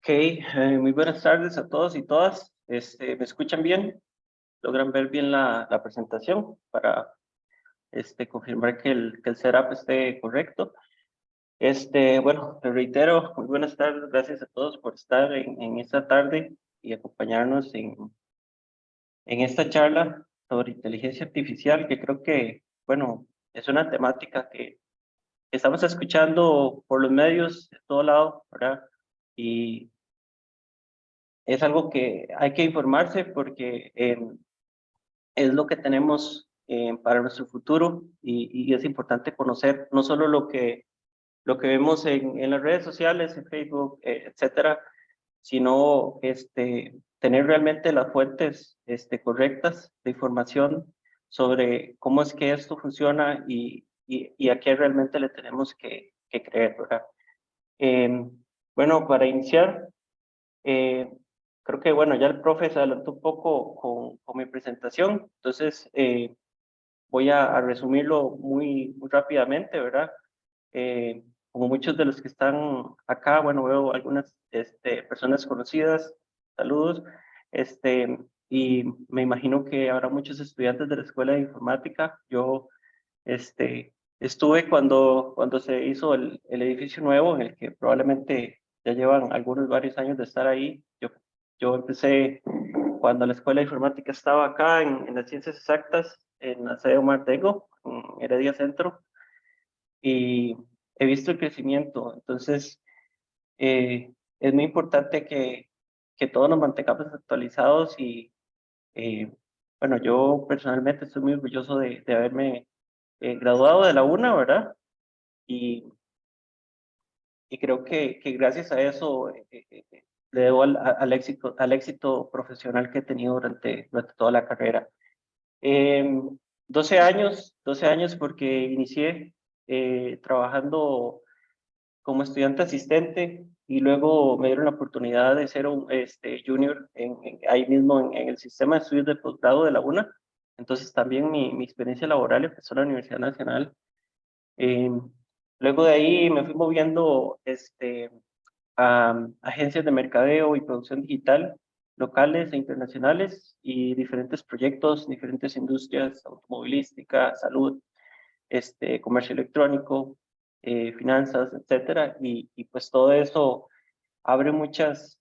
Muy buenas tardes a todos y todas. ¿Me escuchan bien? ¿Logran ver bien la presentación para confirmar que el setup esté correcto? Bueno, te reitero, muy buenas tardes. Gracias a todos por estar en esta tarde y acompañarnos en esta charla sobre inteligencia artificial, que creo que, bueno, es una temática que estamos escuchando por los medios de todo lado, ¿verdad? Y es algo que hay que informarse porque es lo que tenemos para nuestro futuro y es importante conocer no solo lo que vemos en las redes sociales, en Facebook, etcétera, sino tener realmente las fuentes correctas de información sobre cómo es que esto funciona y a qué realmente le tenemos que creer, ¿verdad? Eh, bueno, para iniciar, eh, creo que, bueno, ya el profe se adelantó un poco con mi presentación, entonces voy a resumirlo muy rápidamente, ¿verdad? Como muchos de los que están acá, bueno, veo algunas personas conocidas, saludos, y me imagino que habrá muchos estudiantes de la Escuela de Informática. Yo estuve cuando se hizo el edificio nuevo, en el que probablemente ya llevan varios años de estar ahí. Yo empecé cuando la Escuela de Informática estaba acá en las Ciencias Exactas, en la sede Omar Tego, en Heredia Centro, y he visto el crecimiento. Entonces, es muy importante que todos nos mantengamos actualizados y, eh, bueno, yo personalmente estoy muy orgulloso de haberme graduado de la UNA, ¿verdad? Y, y creo que gracias a eso le debo al éxito profesional que he tenido durante toda la carrera. 12 años porque inicié trabajando como estudiante asistente y luego me dieron la oportunidad de ser un junior ahí mismo en el sistema de estudios de posgrado de la UNA. Entonces también mi experiencia laboral empezó en la Universidad Nacional. Eh, Luego de ahí me fui moviendo a agencias de mercadeo y producción digital locales e internacionales y diferentes proyectos, diferentes industrias, automovilística, salud, comercio electrónico, finanzas, etcétera. Y pues todo eso abre muchas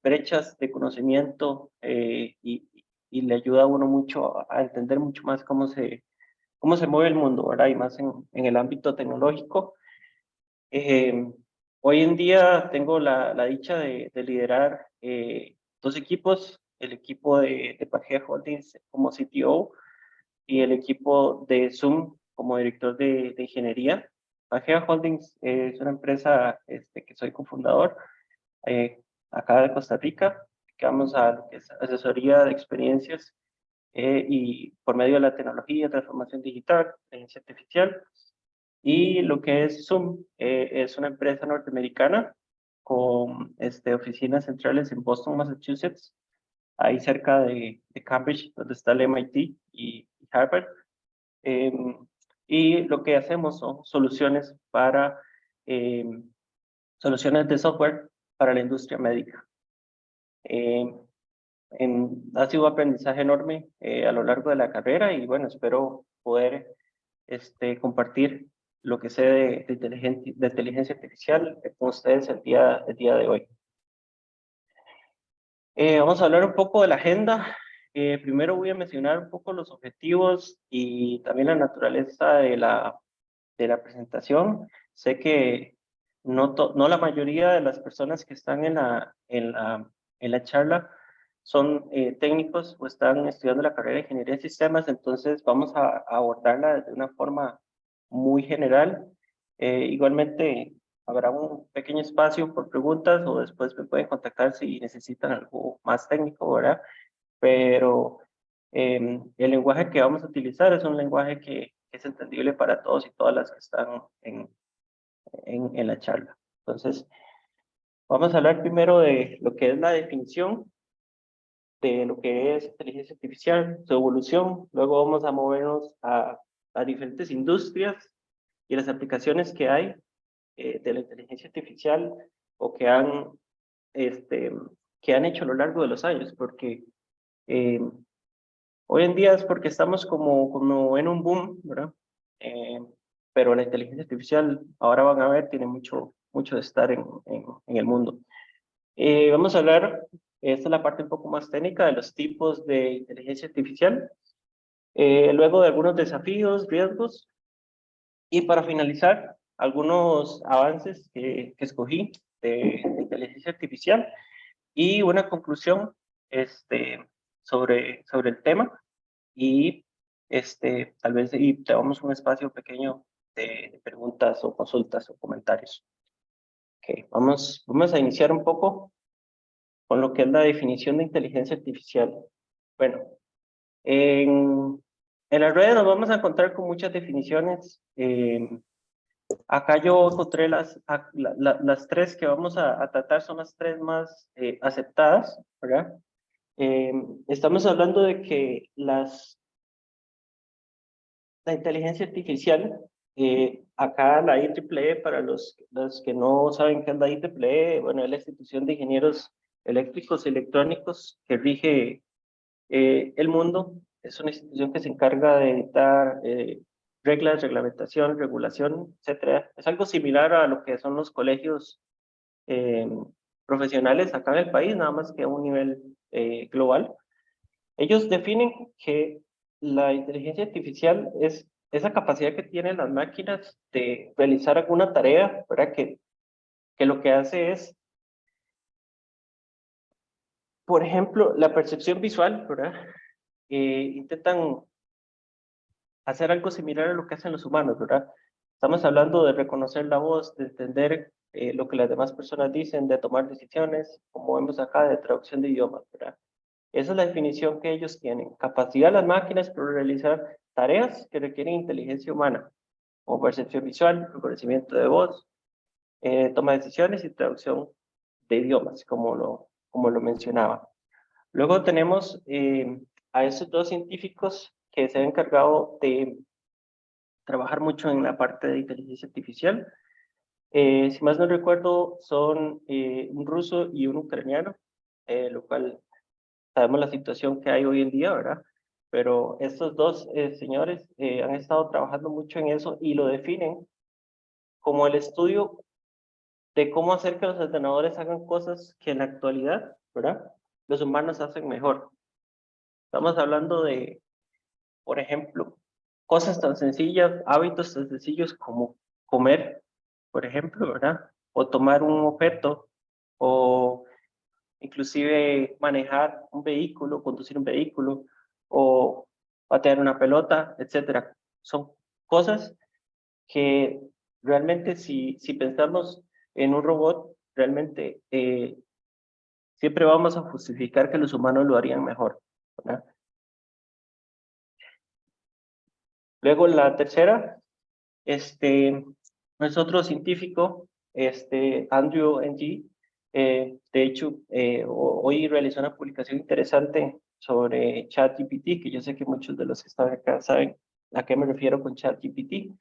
brechas de conocimiento y le ayuda a uno mucho a entender mucho más cómo se mueve el mundo, ¿verdad? Y más en el ámbito tecnológico. Eh, Hoy en día tengo la dicha de liderar dos equipos, el equipo de Pagea Holdings como CTO y el equipo de Zoom como director de ingeniería. Pagea Holdings es una empresa que soy cofundador eh, acá de Costa Rica, que vamos a lo que es asesoría de experiencias y por medio de la tecnología, transformación digital, inteligencia artificial. Y lo que es Zoom es una empresa norteamericana con oficinas centrales en Boston, Massachusetts, ahí cerca de Cambridge, donde está el MIT y Harvard. Em, y lo que hacemos son em, soluciones de software para la industria médica. Em, Ha sido un aprendizaje enorme a lo largo de la carrera y bueno, espero poder compartir lo que sé de inteligencia artificial con ustedes el día de hoy. Vamos a hablar un poco de la agenda. Primero voy a mencionar un poco los objetivos y también la naturaleza de la presentación. Sé que no la mayoría de las personas que están en la charla son técnicos o están estudiando la carrera de Ingeniería de Sistemas, entonces vamos a abordarla de una forma muy general. Igualmente, habrá un pequeño espacio por preguntas o después me pueden contactar si necesitan algo más técnico, ¿verdad? Pero el lenguaje que vamos a utilizar es un lenguaje que es entendible para todos y todas las que están en la charla. Entonces, vamos a hablar primero de lo que es la definición de lo que es inteligencia artificial, su evolución, luego vamos a movernos a diferentes industrias y las aplicaciones que hay de la inteligencia artificial o que han que han hecho a lo largo de los años, porque hoy en día es porque estamos como en un boom, ¿verdad? Eh, pero la inteligencia artificial, ahora van a ver, tiene mucho de estar en el mundo. Vamos a hablar, esta es la parte un poco más técnica de los tipos de inteligencia artificial, luego de algunos desafíos, riesgos, y para finalizar, algunos avances que escogí de inteligencia artificial y una conclusión sobre el tema y tal vez y te damos un espacio pequeño de preguntas o consultas o comentarios. Okay, vamos a iniciar un poco con lo que es la definición de inteligencia artificial. Bueno, en las redes nos vamos a encontrar con muchas definiciones. Acá yo encontré las tres que vamos a tratar, son las tres más aceptadas, ¿verdad? Estamos hablando de que la inteligencia artificial, acá la IEEE, para los que no saben qué es la IEEE, bueno, es la Institución de Ingenieros Eléctricos y Electrónicos que rige el mundo. Es una institución que se encarga de dar reglas, reglamentación, regulación, etcétera. Es algo similar a lo que son los colegios eh, profesionales acá en el país, nada más que a un nivel global. Ellos definen que la inteligencia artificial es esa capacidad que tienen las máquinas de realizar alguna tarea, ¿verdad? Que lo que hace es, por ejemplo, la percepción visual, ¿verdad? Intentan hacer algo similar a lo que hacen los humanos, ¿verdad? Estamos hablando de reconocer la voz, de entender lo que las demás personas dicen, de tomar decisiones, como vemos acá, de traducción de idiomas, ¿verdad? Esa es la definición que ellos tienen. Capacidad de las máquinas para realizar tareas que requieren inteligencia humana, como percepción visual, reconocimiento de voz, toma de decisiones y traducción de idiomas, como lo mencionaba. Luego tenemos a esos dos científicos que se han encargado de trabajar mucho en la parte de inteligencia artificial. Si más no recuerdo, son un ruso y un ucraniano, lo cual sabemos la situación que hay hoy en día, ¿verdad? Pero estos dos señores han estado trabajando mucho en eso y lo definen como el estudio de cómo hacer que los ordenadores hagan cosas que en la actualidad, ¿verdad? Los humanos hacen mejor. Estamos hablando de, por ejemplo, cosas tan sencillas, hábitos tan sencillos como comer, por ejemplo, ¿verdad? O tomar un objeto, o inclusive manejar un vehículo, conducir un vehículo, o patear una pelota, etcétera. Son cosas que realmente si pensamos en un robot, realmente siempre vamos a justificar que los humanos lo harían mejor, ¿verdad? Luego la tercera, es otro científico, Andrew Ng. De hecho, hoy realizó una publicación interesante sobre ChatGPT, que yo sé que muchos de los que están acá saben a qué me refiero con ChatGPT.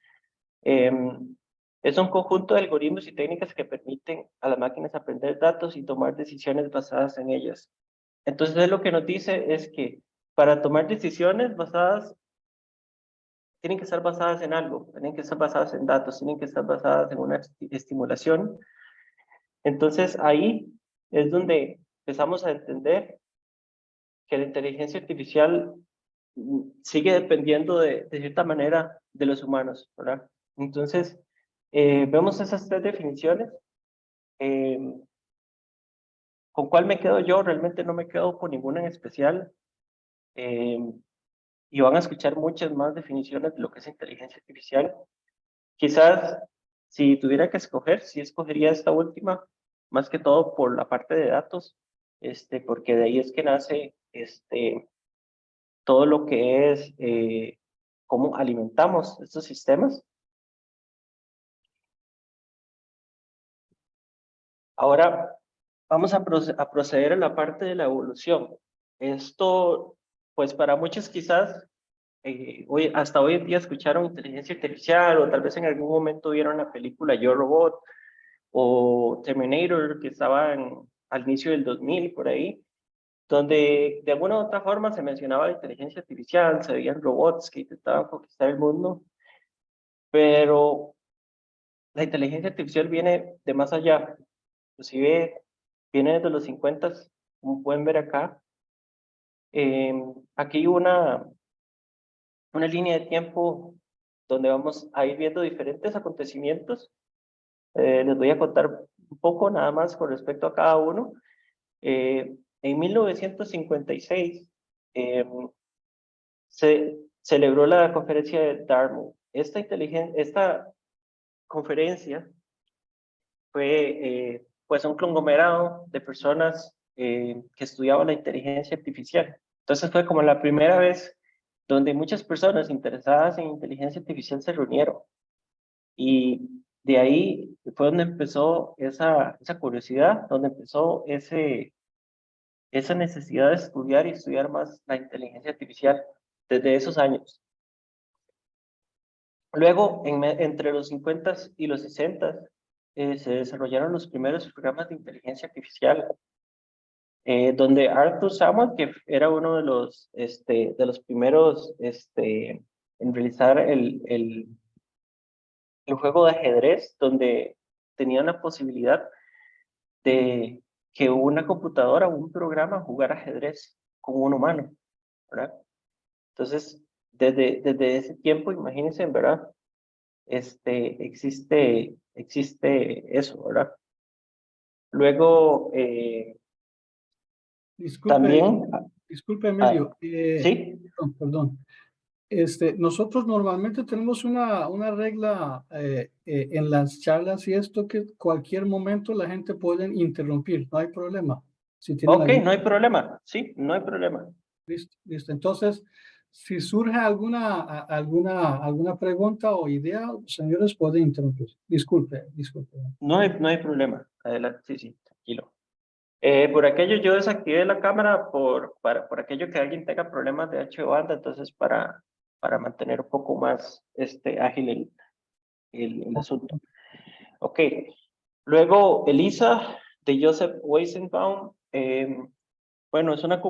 Es un conjunto de algoritmos y técnicas que permiten a las máquinas aprender datos y tomar decisiones basadas en ellas. Entonces, él lo que nos dice es que para tomar decisiones tienen que estar basadas en algo, tienen que estar basadas en datos, tienen que estar basadas en una estimulación. Entonces, ahí es donde empezamos a entender que la inteligencia artificial sigue dependiendo de cierta manera de los humanos, ¿verdad? Entonces, vemos esas tres definiciones. Eh, ¿Con cuál me quedo yo? Realmente no me quedo con ninguna en especial. Eh, y van a escuchar muchas más definiciones de lo que es inteligencia artificial. Quizás, si tuviera que escoger, sí escogería esta última, más que todo por la parte de datos, porque de ahí es que nace todo lo que es cómo alimentamos estos sistemas. Ahora vamos a proceder a la parte de la evolución. Esto, pues para muchos quizás, hasta hoy en día escucharon inteligencia artificial o tal vez en algún momento vieron la película Yo Robot o Terminator que estaba al inicio del 2000, por ahí, donde de alguna u otra forma se mencionaba la inteligencia artificial, se veían robots que intentaban conquistar el mundo, pero la inteligencia artificial viene de más allá, inclusive viene desde los 50, como pueden ver acá. Aquí hay una línea de tiempo donde vamos a ir viendo diferentes acontecimientos. Les voy a contar un poco nada más con respecto a cada uno. En 1956 se celebró la conferencia de Dartmouth. Esta conferencia fue pues un conglomerado de personas que estudiaban la inteligencia artificial. Entonces fue como la primera vez donde muchas personas interesadas en inteligencia artificial se reunieron. Y de ahí fue donde empezó esa curiosidad, donde empezó esa necesidad de estudiar y estudiar más la inteligencia artificial desde esos años. Luego, entre los 50 y los 60, se desarrollaron los primeros programas de inteligencia artificial, donde Arthur Samuel, que era uno de los primeros en realizar el juego de ajedrez, donde tenían la posibilidad de que una computadora o un programa jugara ajedrez con un humano, ¿verdad? Entonces, desde ese tiempo, imagínense, ¿verdad? Existe eso, ¿verdad? Luego, Disculpe, también, disculpe, Emilio. sí, Perdón. Nosotros normalmente tenemos una regla en las charlas y esto que cualquier momento la gente puede interrumpir, no hay problema. Si tienen ok, algún... no hay problema, sí, no hay problema. Listo, listo. Entonces, si surge alguna pregunta o idea, señores, pueden interrumpir. Disculpe, disculpe. No hay problema. Adelante, sí, sí, tranquilo. Por aquello yo desactivé la cámara por aquello que alguien tenga problemas de ancho de banda, entonces para mantener un poco más ágil el asunto. Ok, luego ELIZA de Joseph Weizenbaum, bueno, es una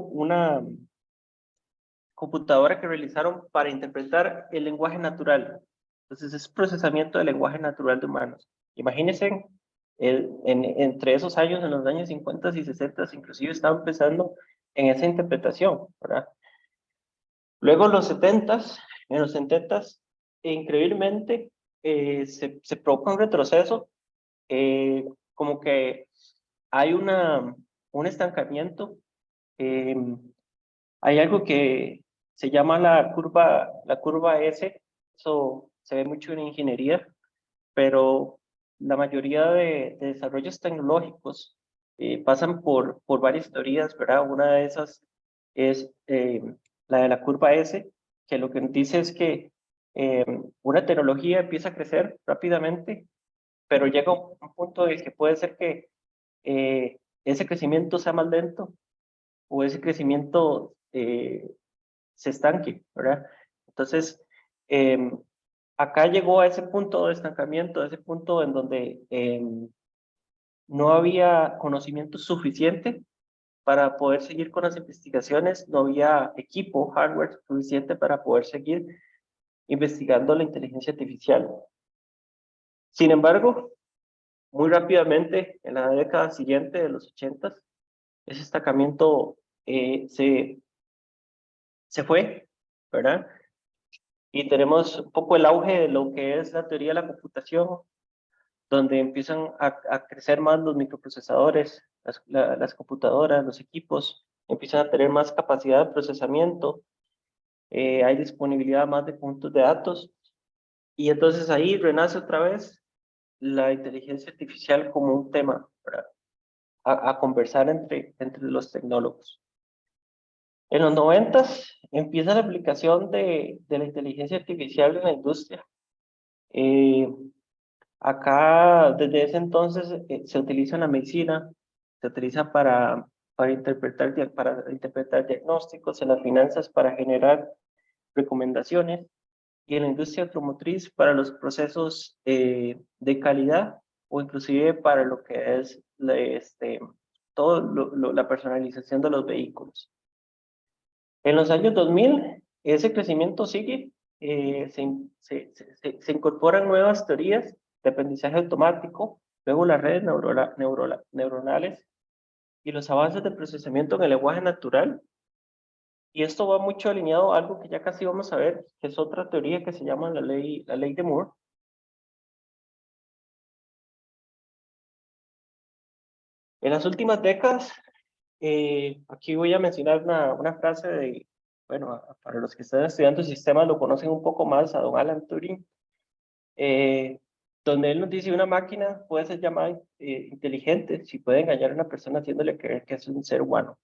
computadora que realizaron para interpretar el lenguaje natural. Entonces es procesamiento del lenguaje natural de humanos. Imagínense, entre esos años, en los años 50 y 60, inclusive estaba empezando en esa interpretación, ¿verdad? Luego en los 70, increíblemente, se provoca un retroceso, como que hay un estancamiento, eh, hay algo que se llama la curva S, eso se ve mucho en ingeniería, pero la mayoría de desarrollos tecnológicos pasan por varias teorías, ¿verdad? Una de esas es la de la curva S, que lo que dice es que eh, una tecnología empieza a crecer rápidamente, pero llega un punto en el que puede ser que ese crecimiento sea más lento o ese crecimiento se estanque, ¿verdad? Entonces, acá llegó a ese punto de estancamiento, a ese punto en donde no había conocimiento suficiente para poder seguir con las investigaciones, no había equipo, hardware suficiente para poder seguir investigando la inteligencia artificial. Sin embargo, muy rápidamente, en la década siguiente de los 80, ese estancamiento se fue, ¿verdad? Y tenemos un poco el auge de lo que es la teoría de la computación, donde empiezan a crecer más los microprocesadores, las computadoras, los equipos, empiezan a tener más capacidad de procesamiento, hay disponibilidad más de puntos de datos, y entonces ahí renace otra vez la inteligencia artificial como un tema, ¿verdad? A conversar entre los tecnólogos. En los 90 empieza la aplicación de la inteligencia artificial en la industria. Eh, Acá, desde ese entonces, se utiliza en la medicina, se utiliza para interpretar diagnósticos, en las finanzas para generar recomendaciones y en la industria automotriz para los procesos de calidad o inclusive para lo que es la personalización de los vehículos. En los años 2000, ese crecimiento sigue, se incorporan nuevas teorías de aprendizaje automático, luego las redes neuronales y los avances de procesamiento en el lenguaje natural. Y esto va mucho alineado a algo que ya casi vamos a ver, que es otra teoría que se llama la ley de Moore. En las últimas décadas, aquí voy a mencionar una frase de, bueno, para los que están estudiando sistemas lo conocen un poco más, a don Alan Turing, donde él nos dice: una máquina puede ser llamada inteligente si puede engañar a una persona haciéndole creer que es un ser humano.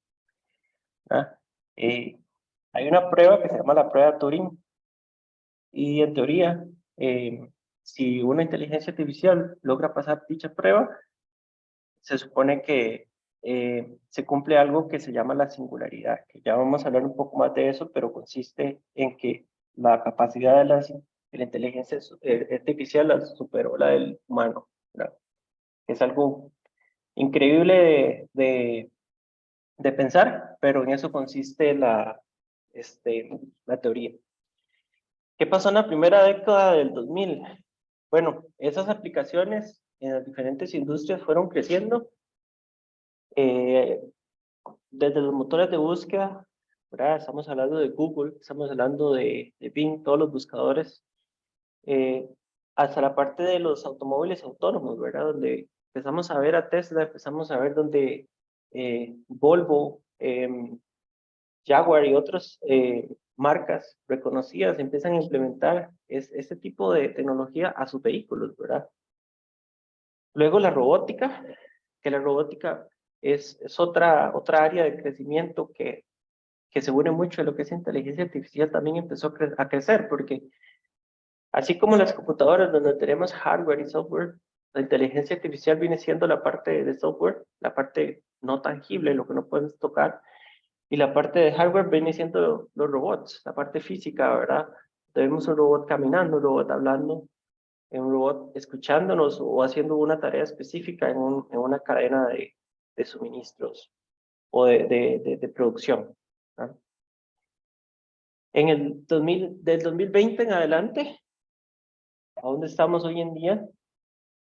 ¿Ah? Hay una prueba que se llama la prueba de Turing, y en teoría, si una inteligencia artificial logra pasar dicha prueba, se supone que se cumple algo que se llama la singularidad, que ya vamos a hablar un poco más de eso, pero consiste en que la capacidad de la inteligencia artificial la superó la del humano, ¿verdad? Es algo increíble de pensar, pero en eso consiste la teoría. ¿Qué pasó en la primera década del 2000? Bueno, esas aplicaciones en las diferentes industrias fueron creciendo. Desde los motores de búsqueda, ¿verdad? Estamos hablando de Google, estamos hablando de Bing, todos los buscadores, eh, hasta la parte de los automóviles autónomos, ¿verdad? Donde empezamos a ver a Tesla, empezamos a ver donde Volvo, Jaguar y otras marcas reconocidas empiezan a implementar este tipo de tecnología a sus vehículos, ¿verdad? Luego la robótica, que la robótica es otra área de crecimiento que se une mucho a lo que es inteligencia artificial, también empezó a crecer, porque así como las computadoras donde tenemos hardware y software, la inteligencia artificial viene siendo la parte de software, la parte no tangible, lo que no puedes tocar, y la parte de hardware viene siendo los robots, la parte física, ¿verdad? Tenemos un robot caminando, un robot hablando, un robot escuchándonos o haciendo una tarea específica en una cadena de suministros o de producción, ¿verdad? En el 2000, del 2020 en adelante, a donde estamos hoy en día,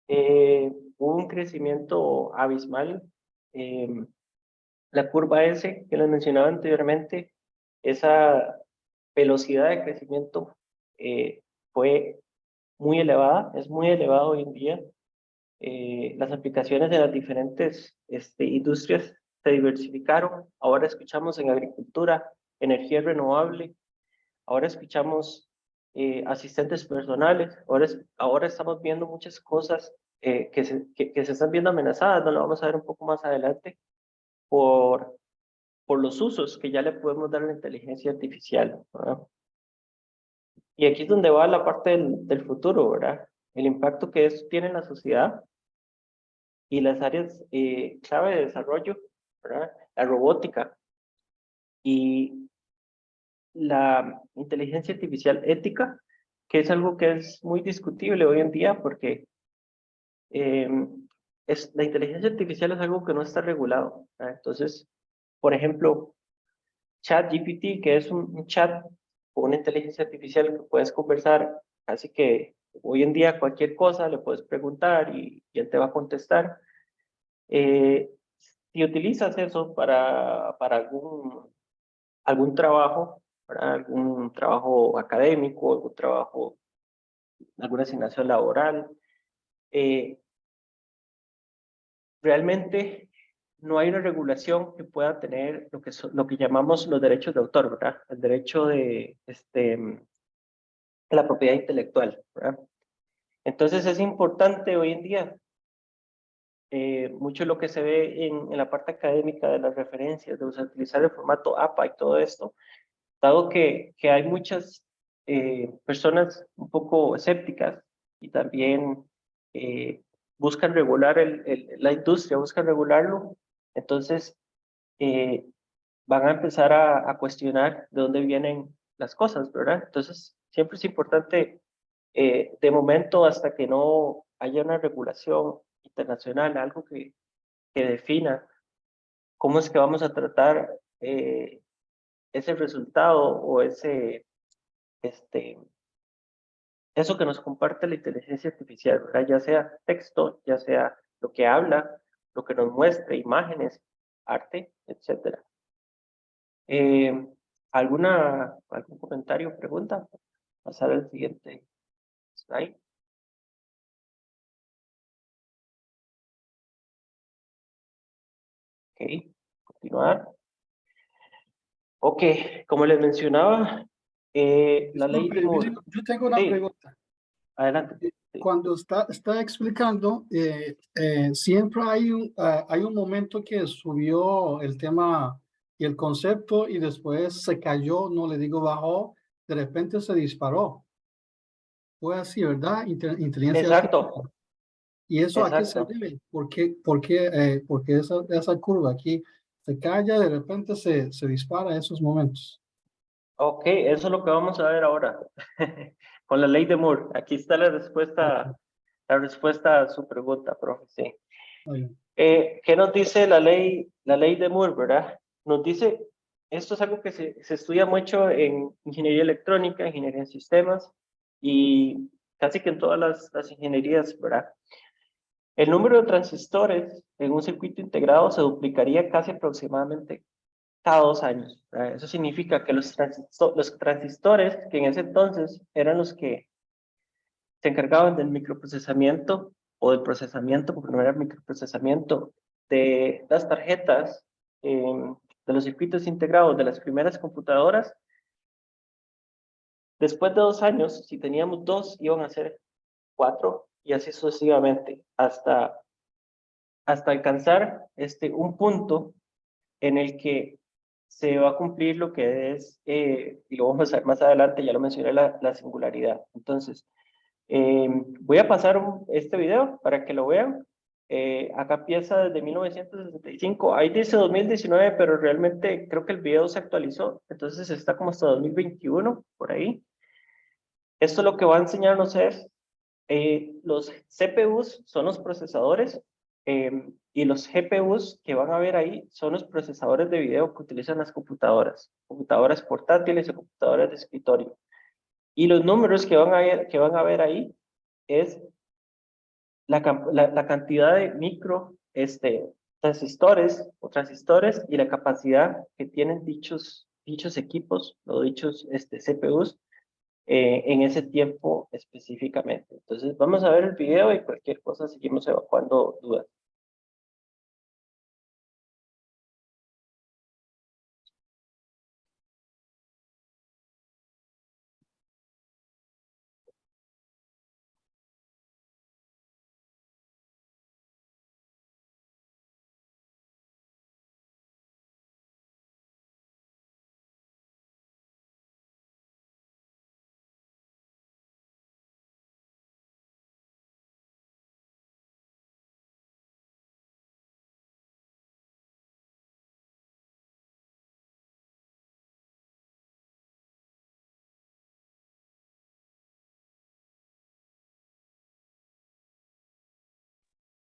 hubo un crecimiento abismal. La curva S, que les mencionaba anteriormente, esa velocidad de crecimiento fue muy elevada, es muy elevada hoy en día. Las aplicaciones de las diferentes industrias se diversificaron. Ahora escuchamos en agricultura, energía renovable. Ahora escuchamos asistentes personales. Ahora estamos viendo muchas cosas que se están viendo amenazadas. No lo vamos a ver un poco más adelante por los usos que ya le podemos dar a la inteligencia artificial, ¿verdad? Y aquí es donde va la parte del futuro, ¿verdad? El impacto que esto tiene en la sociedad y las áreas clave de desarrollo, ¿verdad? La robótica y la inteligencia artificial ética, que es algo que es muy discutible hoy en día porque eh, la inteligencia artificial es algo que no está regulado, ¿verdad? Entonces, por ejemplo, ChatGPT, que es un chat o una inteligencia artificial que puedes conversar, así que hoy en día cualquier cosa le puedes preguntar y él te va a contestar. Eh, si utilizas eso para algún trabajo, para algún trabajo académico, algún trabajo, alguna asignación laboral, eh, realmente no hay una regulación que pueda tener lo que llamamos los derechos de autor, ¿verdad? El derecho de la propiedad intelectual, ¿verdad? Entonces es importante hoy en día, mucho lo que se ve en la parte académica de las referencias, de utilizar el formato APA y todo esto, dado que hay muchas personas un poco escépticas y también buscan regular la industria, buscan regularlo, entonces eh, van a empezar a cuestionar de dónde vienen las cosas, ¿verdad? Entonces siempre es importante, de momento, hasta que no haya una regulación internacional, algo que defina cómo es que vamos a tratar ese resultado o eso que nos comparte la inteligencia artificial, ¿verdad? Ya sea texto, ya sea lo que habla, lo que nos muestre, imágenes, arte, etcétera. ¿Algún comentario, pregunta? Pasar al siguiente slide. Ok, continuar. Ok, como les mencionaba, la ley de Disculpe, Moore. yo tengo una Sí, pregunta. adelante. Sí. Cuando está explicando, siempre hay un momento que subió el tema y el concepto y después se cayó, no le digo bajó, de repente se disparó. Fue así, ¿verdad? Inteligencia artificial. Exacto, ¿Y eso a qué se exacto. debe? ¿Por qué esa curva aquí se calla, de repente se dispara en esos momentos? Ok, eso es lo que vamos a ver ahora. Con la ley de Moore. Aquí está Ok, la respuesta a su pregunta, profe. Sí. está bien. ¿Qué nos dice la ley de Moore, verdad? Nos dice, esto es algo que se estudia mucho en ingeniería electrónica, ingeniería en sistemas y casi que en todas las ingenierías, ¿verdad? El número de transistores en un circuito integrado se duplicaría casi aproximadamente cada 2 años, ¿verdad? Eso significa que los transistores, que en ese entonces eran los que se encargaban del microprocesamiento o del procesamiento, porque no era microprocesamiento, de las tarjetas, de los circuitos integrados de las primeras computadoras. Después de 2 años, si teníamos dos, iban a ser 4 y así sucesivamente, hasta alcanzar un punto en el que se va a cumplir lo que es, y lo vamos a ver más adelante, ya lo mencioné, la singularidad. Entonces, voy a pasar este video para que lo vean. Acá empieza desde 1965, ahí dice 2019, pero realmente creo que el video se actualizó, entonces está como hasta 2021, por ahí. Esto lo que va a enseñarnos es, los CPUs son los procesadores, y los GPUs que van a ver ahí son los procesadores de video que utilizan las computadoras portátiles o computadoras de escritorio. Y los números que van a ver ahí es la cantidad de transistores o transistores y la capacidad que tienen dichos equipos o dichos CPUs en ese tiempo específicamente. Entonces, vamos a ver el video y cualquier cosa seguimos evacuando dudas.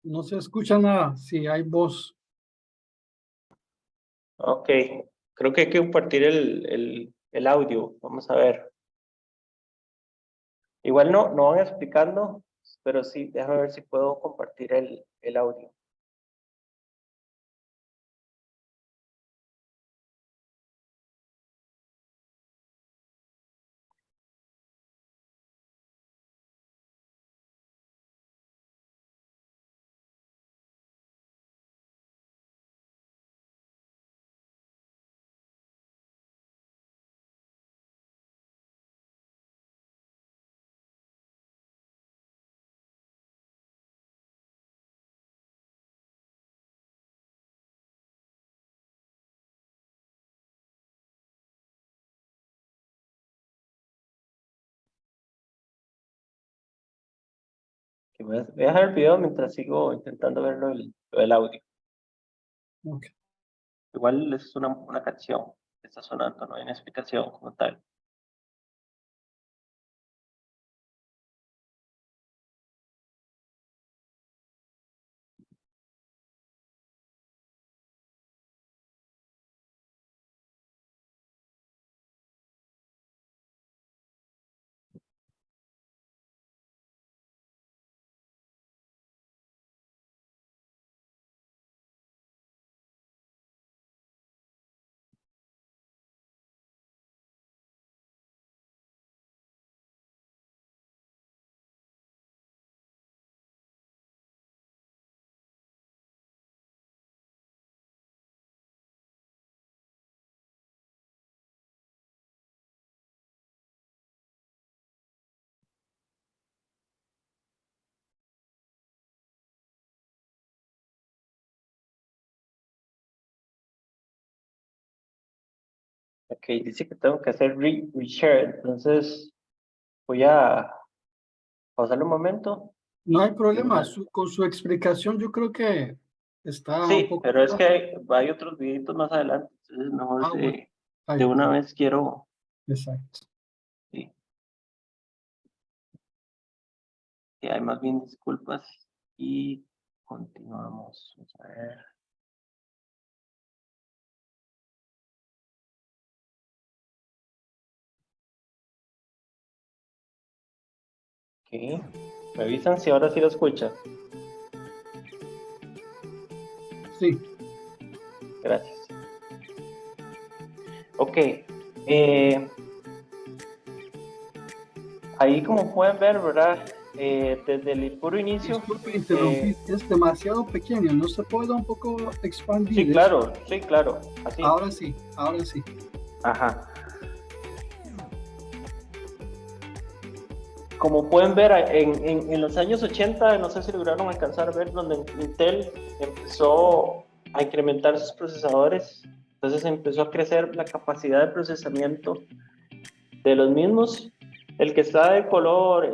No se escucha nada si hay voz. Ok, creo que hay que compartir el audio. Vamos a ver. Igual no van explicando, pero sí, déjame ver si puedo compartir el audio. Que voy a dejar el video mientras sigo intentando verlo el audio. Ok. Igual es una canción que está sonando, no hay una explicación como tal. Ok, dice que tengo que hacer reshare, entonces voy a pausarle un momento. No hay Y problema, una- con su explicación yo creo que está un Sí, poco pero es claro. que hay otros videitos más adelante, entonces mejor Ah, bueno, hay de una problema. vez quiero. Exacto. Sí, que hay más bien disculpas y continuamos. Vamos a ver. Ok, me avisan si ahora sí lo escucha. Sí, Gracias. Ok, eh, ahí como pueden ver, ¿verdad? Desde el puro inicio, disculpe eh, interrumpir, es demasiado pequeño, ¿no se puede un poco expandir eso? sí, claro, así. Ahora sí, ahora sí. Ajá. Como pueden ver, en los años 80, no sé si lograron alcanzar a ver, donde Intel empezó a incrementar sus procesadores, entonces empezó a crecer la capacidad de procesamiento de los mismos. El que está de color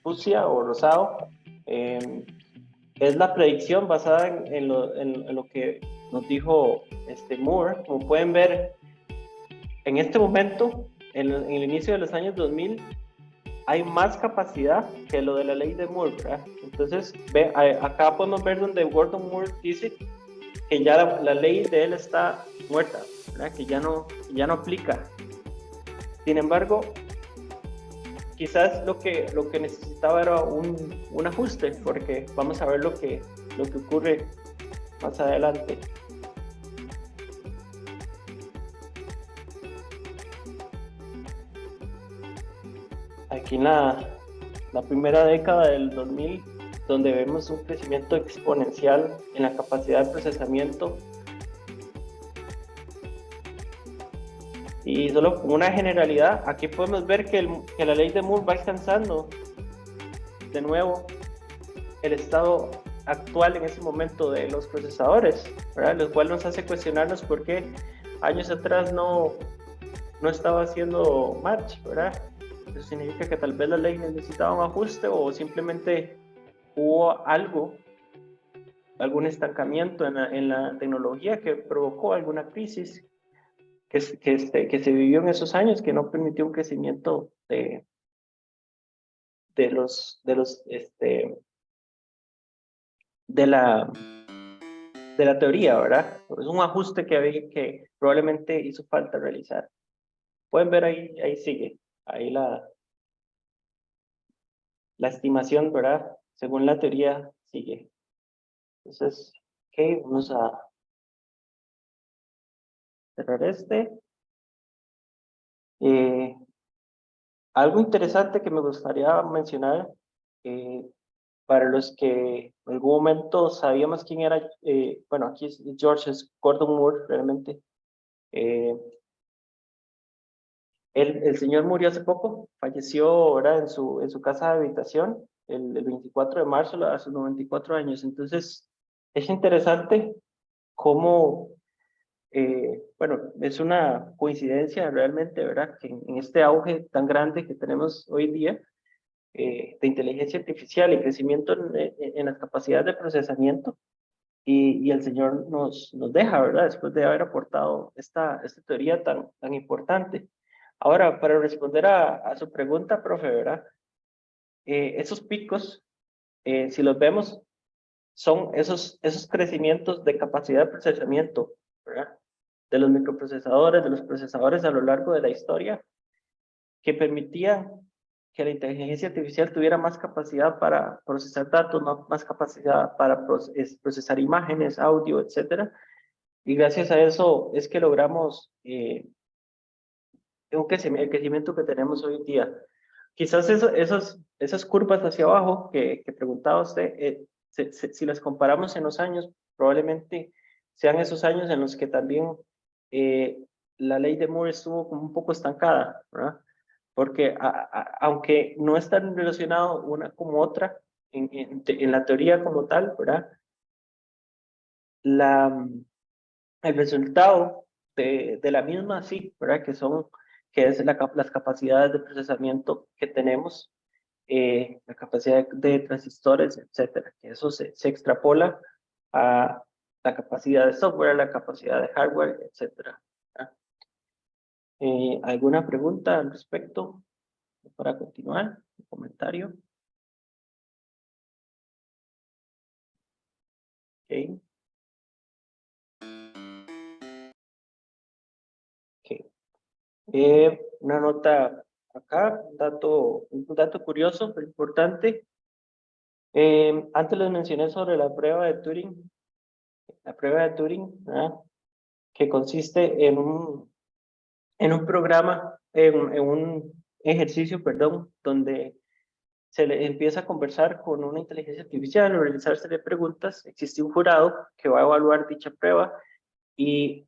fucsia o rosado es la predicción basada en lo que nos dijo Moore. Como pueden ver, en este momento, en el inicio de los años 2000, hay más capacidad que lo de la ley de Moore, ¿verdad? Entonces, acá podemos ver donde Gordon Moore dice que ya la ley de él está muerta, ¿verdad? Que ya no aplica. Sin embargo, quizás lo que necesitaba era un ajuste, porque vamos a ver lo que ocurre más adelante. Aquí en la primera década del 2000, donde vemos un crecimiento exponencial en la capacidad de procesamiento. Y solo como una generalidad, aquí podemos ver que la ley de Moore va alcanzando de nuevo el estado actual en ese momento de los procesadores, ¿verdad? Lo cual nos hace cuestionarnos por qué años atrás no estaba haciendo match, ¿verdad? Eso significa que tal vez la ley necesitaba un ajuste o simplemente hubo algún estancamiento en la tecnología que provocó alguna crisis que se vivió en esos años que no permitió un crecimiento de los, de los, de la, de la teoría, ¿verdad? Es un ajuste que probablemente hizo falta realizar. Pueden ver ahí sigue, ahí la estimación, ¿verdad? Según la teoría sigue. Entonces, ok, vamos a cerrar Eh, algo interesante que me gustaría mencionar, eh, para los que en algún momento sabíamos quién era, bueno, aquí es George, es Gordon Moore, realmente. Eh, el señor murió hace poco, falleció ahora en su casa de habitación el 24 de marzo a sus 94 años. Entonces, es interesante cómo, bueno, es una coincidencia realmente, ¿verdad? Que en este auge tan grande que tenemos hoy día, de inteligencia artificial y crecimiento en las capacidades de procesamiento, y el Señor nos deja, ¿verdad? Después de haber aportado esta teoría tan importante. Ahora, para responder a su pregunta, profe, ¿verdad? Esos picos, si los vemos, son esos crecimientos de capacidad de procesamiento, ¿verdad? De los microprocesadores, de los procesadores a lo largo de la historia, que permitían que la inteligencia artificial tuviera más capacidad para procesar datos, más capacidad para procesar imágenes, audio, etcétera. Y gracias a eso es que logramos el crecimiento que tenemos hoy en día. Quizás esas curvas hacia abajo que preguntaba usted, si las comparamos en los años, probablemente sean esos años en los que también eh, la ley de Moore estuvo como un poco estancada, ¿verdad? Porque aunque no están relacionados una como otra en la teoría como tal, ¿verdad? La, el resultado de la misma, sí, ¿verdad? Que es las capacidades de procesamiento que tenemos, la capacidad de transistores, etcétera, que eso se extrapola a la capacidad de software, la capacidad de hardware, etcétera. ¿Alguna pregunta al respecto para continuar? ¿Un comentario? Okay. Okay. Una nota acá, un dato curioso, pero importante. Antes les mencioné sobre la prueba de Turing, ¿verdad? Que consiste en un programa, en un ejercicio, perdón, donde se le empieza a conversar con una inteligencia artificial o realizarse preguntas. Existe un jurado que va a evaluar dicha prueba y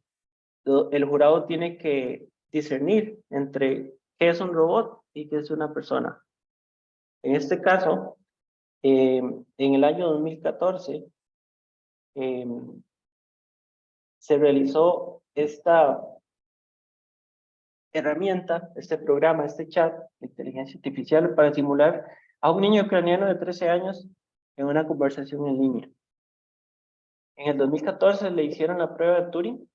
el jurado tiene que discernir entre qué es un robot y qué es una persona. En este caso, en el año 2014, se realizó esta herramienta, este programa, este chat de inteligencia artificial para simular a un niño ucraniano de 13 años en una conversación en línea. En el 2014 le hicieron la prueba de Turing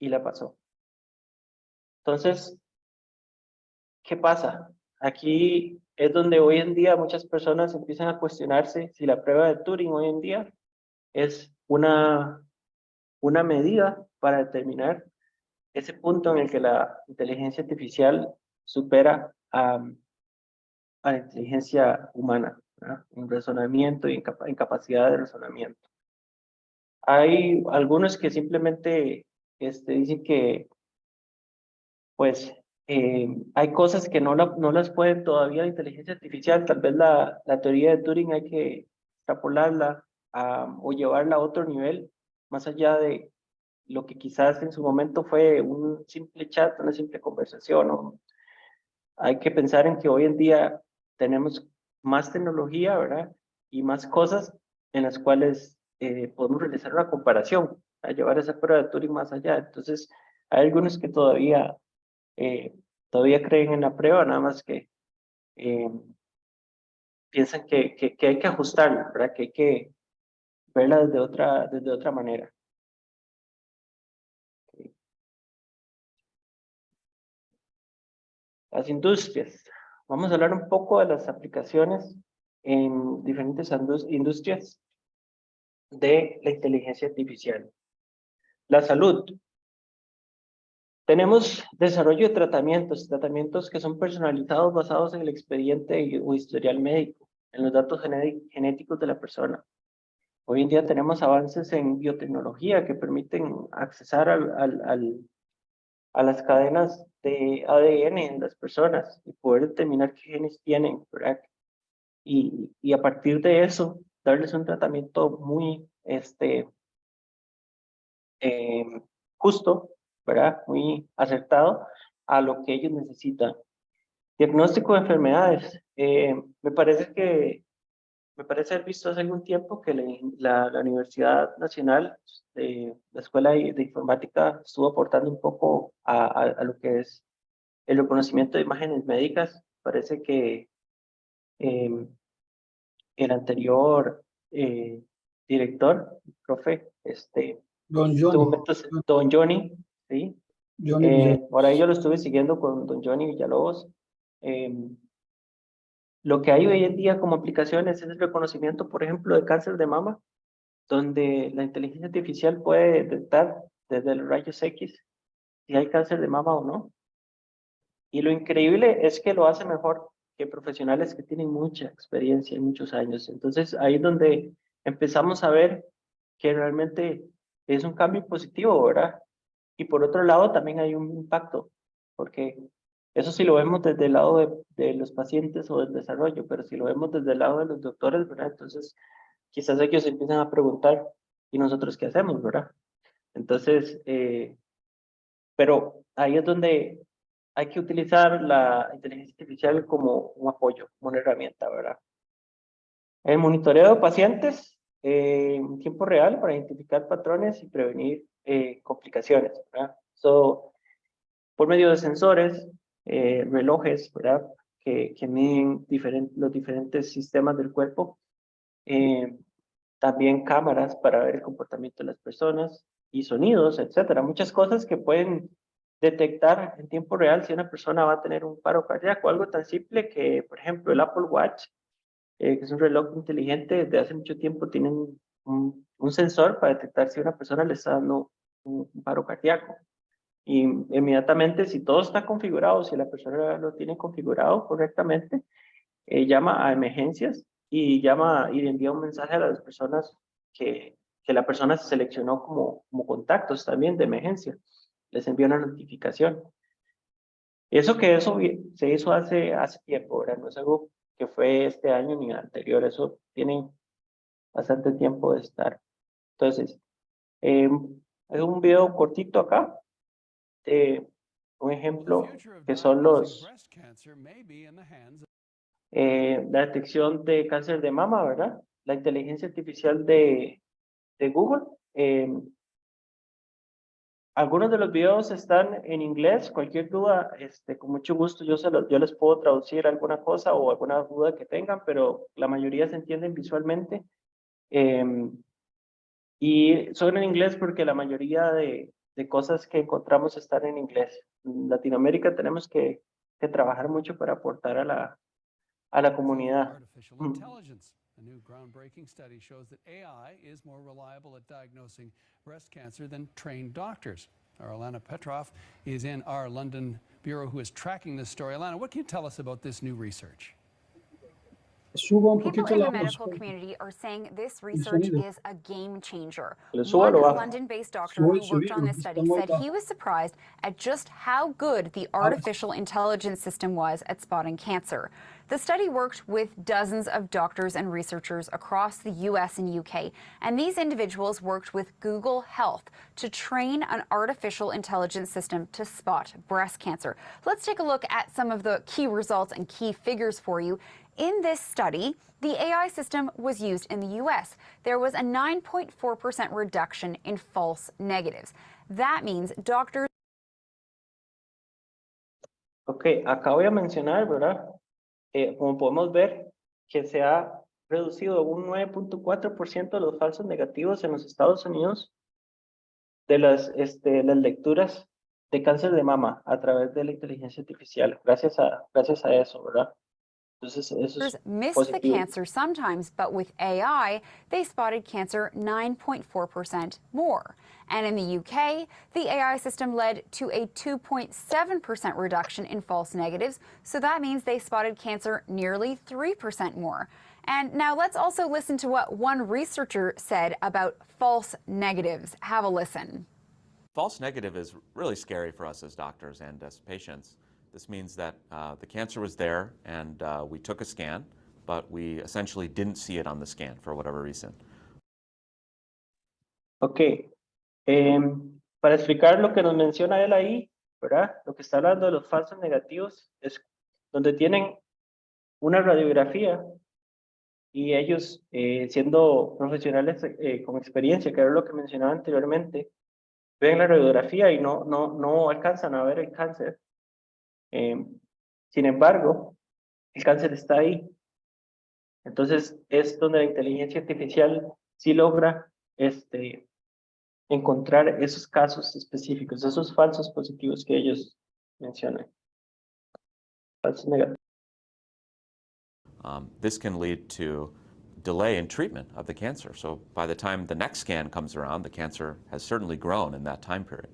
y la pasó. Entonces, ¿qué pasa? Aquí es donde hoy en día muchas personas empiezan a cuestionarse si la prueba de Turing hoy en día es una medida para determinar ese punto en el que la inteligencia artificial supera a la inteligencia humana, ¿verdad? En razonamiento y en capacidad de razonamiento. Hay algunos que simplemente dicen que, pues, hay cosas que no las pueden todavía la inteligencia artificial. Tal vez la teoría de Turing hay que extrapolarla o llevarla a otro nivel, más allá de lo que quizás en su momento fue un simple chat, una simple conversación. ¿No? Hay que pensar en que hoy en día tenemos más tecnología, ¿verdad? Y más cosas en las cuales podemos realizar una comparación, a llevar esa prueba de Turing más allá. Entonces, hay algunos que todavía creen en la prueba, nada más que eh, piensan que hay que ajustarla, ¿verdad? Que hay que verla desde otra manera. Las industrias. Vamos a hablar un poco de las aplicaciones en diferentes industrias de la inteligencia artificial. La salud. Tenemos desarrollo de tratamientos que son personalizados basados en el expediente o historial médico, en los datos genéticos de la persona. Hoy en día tenemos avances en biotecnología que permiten accesar a las cadenas de ADN en las personas y poder determinar qué genes tienen, ¿verdad? Y a partir de eso, darles un tratamiento muy justo, ¿verdad? Muy acertado a lo que ellos necesitan. Diagnóstico de enfermedades. Me parece haber visto hace algún tiempo que la Universidad Nacional, la Escuela de Informática, estuvo aportando un poco a lo que es el reconocimiento de imágenes médicas. Parece que el anterior director, profe, Don en este Johnny, momento es don Johnny, ¿sí? Johnny Villar. Por ahí yo lo estuve siguiendo con don Johnny Villalobos. Lo que hay hoy en día como aplicaciones es el reconocimiento, por ejemplo, de cáncer de mama, donde la inteligencia artificial puede detectar desde los rayos X si hay cáncer de mama o no. Y lo increíble es que lo hace mejor que profesionales que tienen mucha experiencia y muchos años. Entonces ahí es donde empezamos a ver que realmente es un cambio positivo, ¿verdad? Y por otro lado también hay un impacto, porque eso sí lo vemos desde el lado de los pacientes o del desarrollo, pero si lo vemos desde el lado de los doctores, ¿verdad? Entonces quizás ellos empiezan a preguntar, ¿y nosotros qué hacemos, verdad? Entonces, pero ahí es donde hay que utilizar la inteligencia artificial como un apoyo, como una herramienta, ¿verdad? El monitoreo de pacientes en tiempo real para identificar patrones y prevenir complicaciones, ¿verdad? Por medio de sensores, relojes, ¿verdad? Que miden los diferentes sistemas del cuerpo, también cámaras para ver el comportamiento de las personas y sonidos, etcétera. Muchas cosas que pueden detectar en tiempo real si una persona va a tener un paro cardíaco. Algo tan simple que, por ejemplo, el Apple Watch, que es un reloj inteligente, desde hace mucho tiempo tiene un sensor para detectar si una persona le está dando un paro cardíaco. Y inmediatamente, si todo está configurado, si la persona lo tiene configurado correctamente, llama a emergencias y le envía un mensaje a las personas que la persona se seleccionó como contactos también de emergencia. Les envía una notificación. Eso se hizo hace tiempo, ¿verdad? No es algo que fue este año ni anterior, eso tiene bastante tiempo de estar. Entonces, es un video cortito acá, un ejemplo que son la detección de cáncer de mama, ¿verdad? La inteligencia artificial de Google. Algunos de los videos están en inglés. Cualquier duda, con mucho gusto yo les puedo traducir alguna cosa o alguna duda que tengan, pero la mayoría se entienden visualmente. Y son en inglés porque la mayoría de cosas que encontramos están en inglés. En Latinoamérica tenemos que trabajar mucho para aportar a la comunidad. Artificial intelligence. A new groundbreaking study shows that AI is more reliable at diagnosing breast cancer than trained doctors. Our Alana Petrov is in our London bureau who is tracking this story. Alana, what can you tell us about this new research? Suba un People poquito in la the voz. medical community are saying this research sonido. is a game changer. ¿Le subo o One lo bajo? London-based doctor Sube who el worked on sonido, this está study muy said bajo. he was surprised at just how good the artificial intelligence system was at spotting cancer. The study worked with dozens of doctors and researchers across the US and UK, and these individuals worked with Google Health to train an artificial intelligence system to spot breast cancer. Let's take a look at some of the key results and key figures for you. In this study, the AI system was used in the US. There was a 9.4% reduction in false negatives. That means doctors. Ok, acá voy a mencionar, ¿verdad? Como podemos ver, que se ha reducido un 9.4% los falsos negativos en los Estados Unidos de las lecturas de cáncer de mama a través de la inteligencia artificial, gracias a eso, ¿verdad? Entonces, eso es Miss the positivo. cancer sometimes, but with AI, they spotted cancer 9.4% more. And in the UK, the AI system led to a 2.7% reduction in false negatives, so that means they spotted cancer nearly 3% more. And now let's also listen to what one researcher said about false negatives. Have a listen. False negative is really scary for us as doctors and as patients. This means that the cancer was there and we took a scan, but we essentially didn't see it on the scan for whatever reason. Ok, para explicar lo que nos menciona él ahí, ¿verdad? Lo que está hablando de los falsos negativos es donde tienen una radiografía y ellos, siendo profesionales con experiencia, que era lo que mencionaba anteriormente, ven la radiografía y no alcanzan a ver el cáncer. Sin embargo, el cáncer está ahí. Entonces, es donde la inteligencia artificial sí logra encontrar esos casos específicos, esos falsos positivos que ellos mencionan. Falsos negativos. This can lead to delay in treatment of the cancer. So by the time the next scan comes around, the cancer has certainly grown in that time period.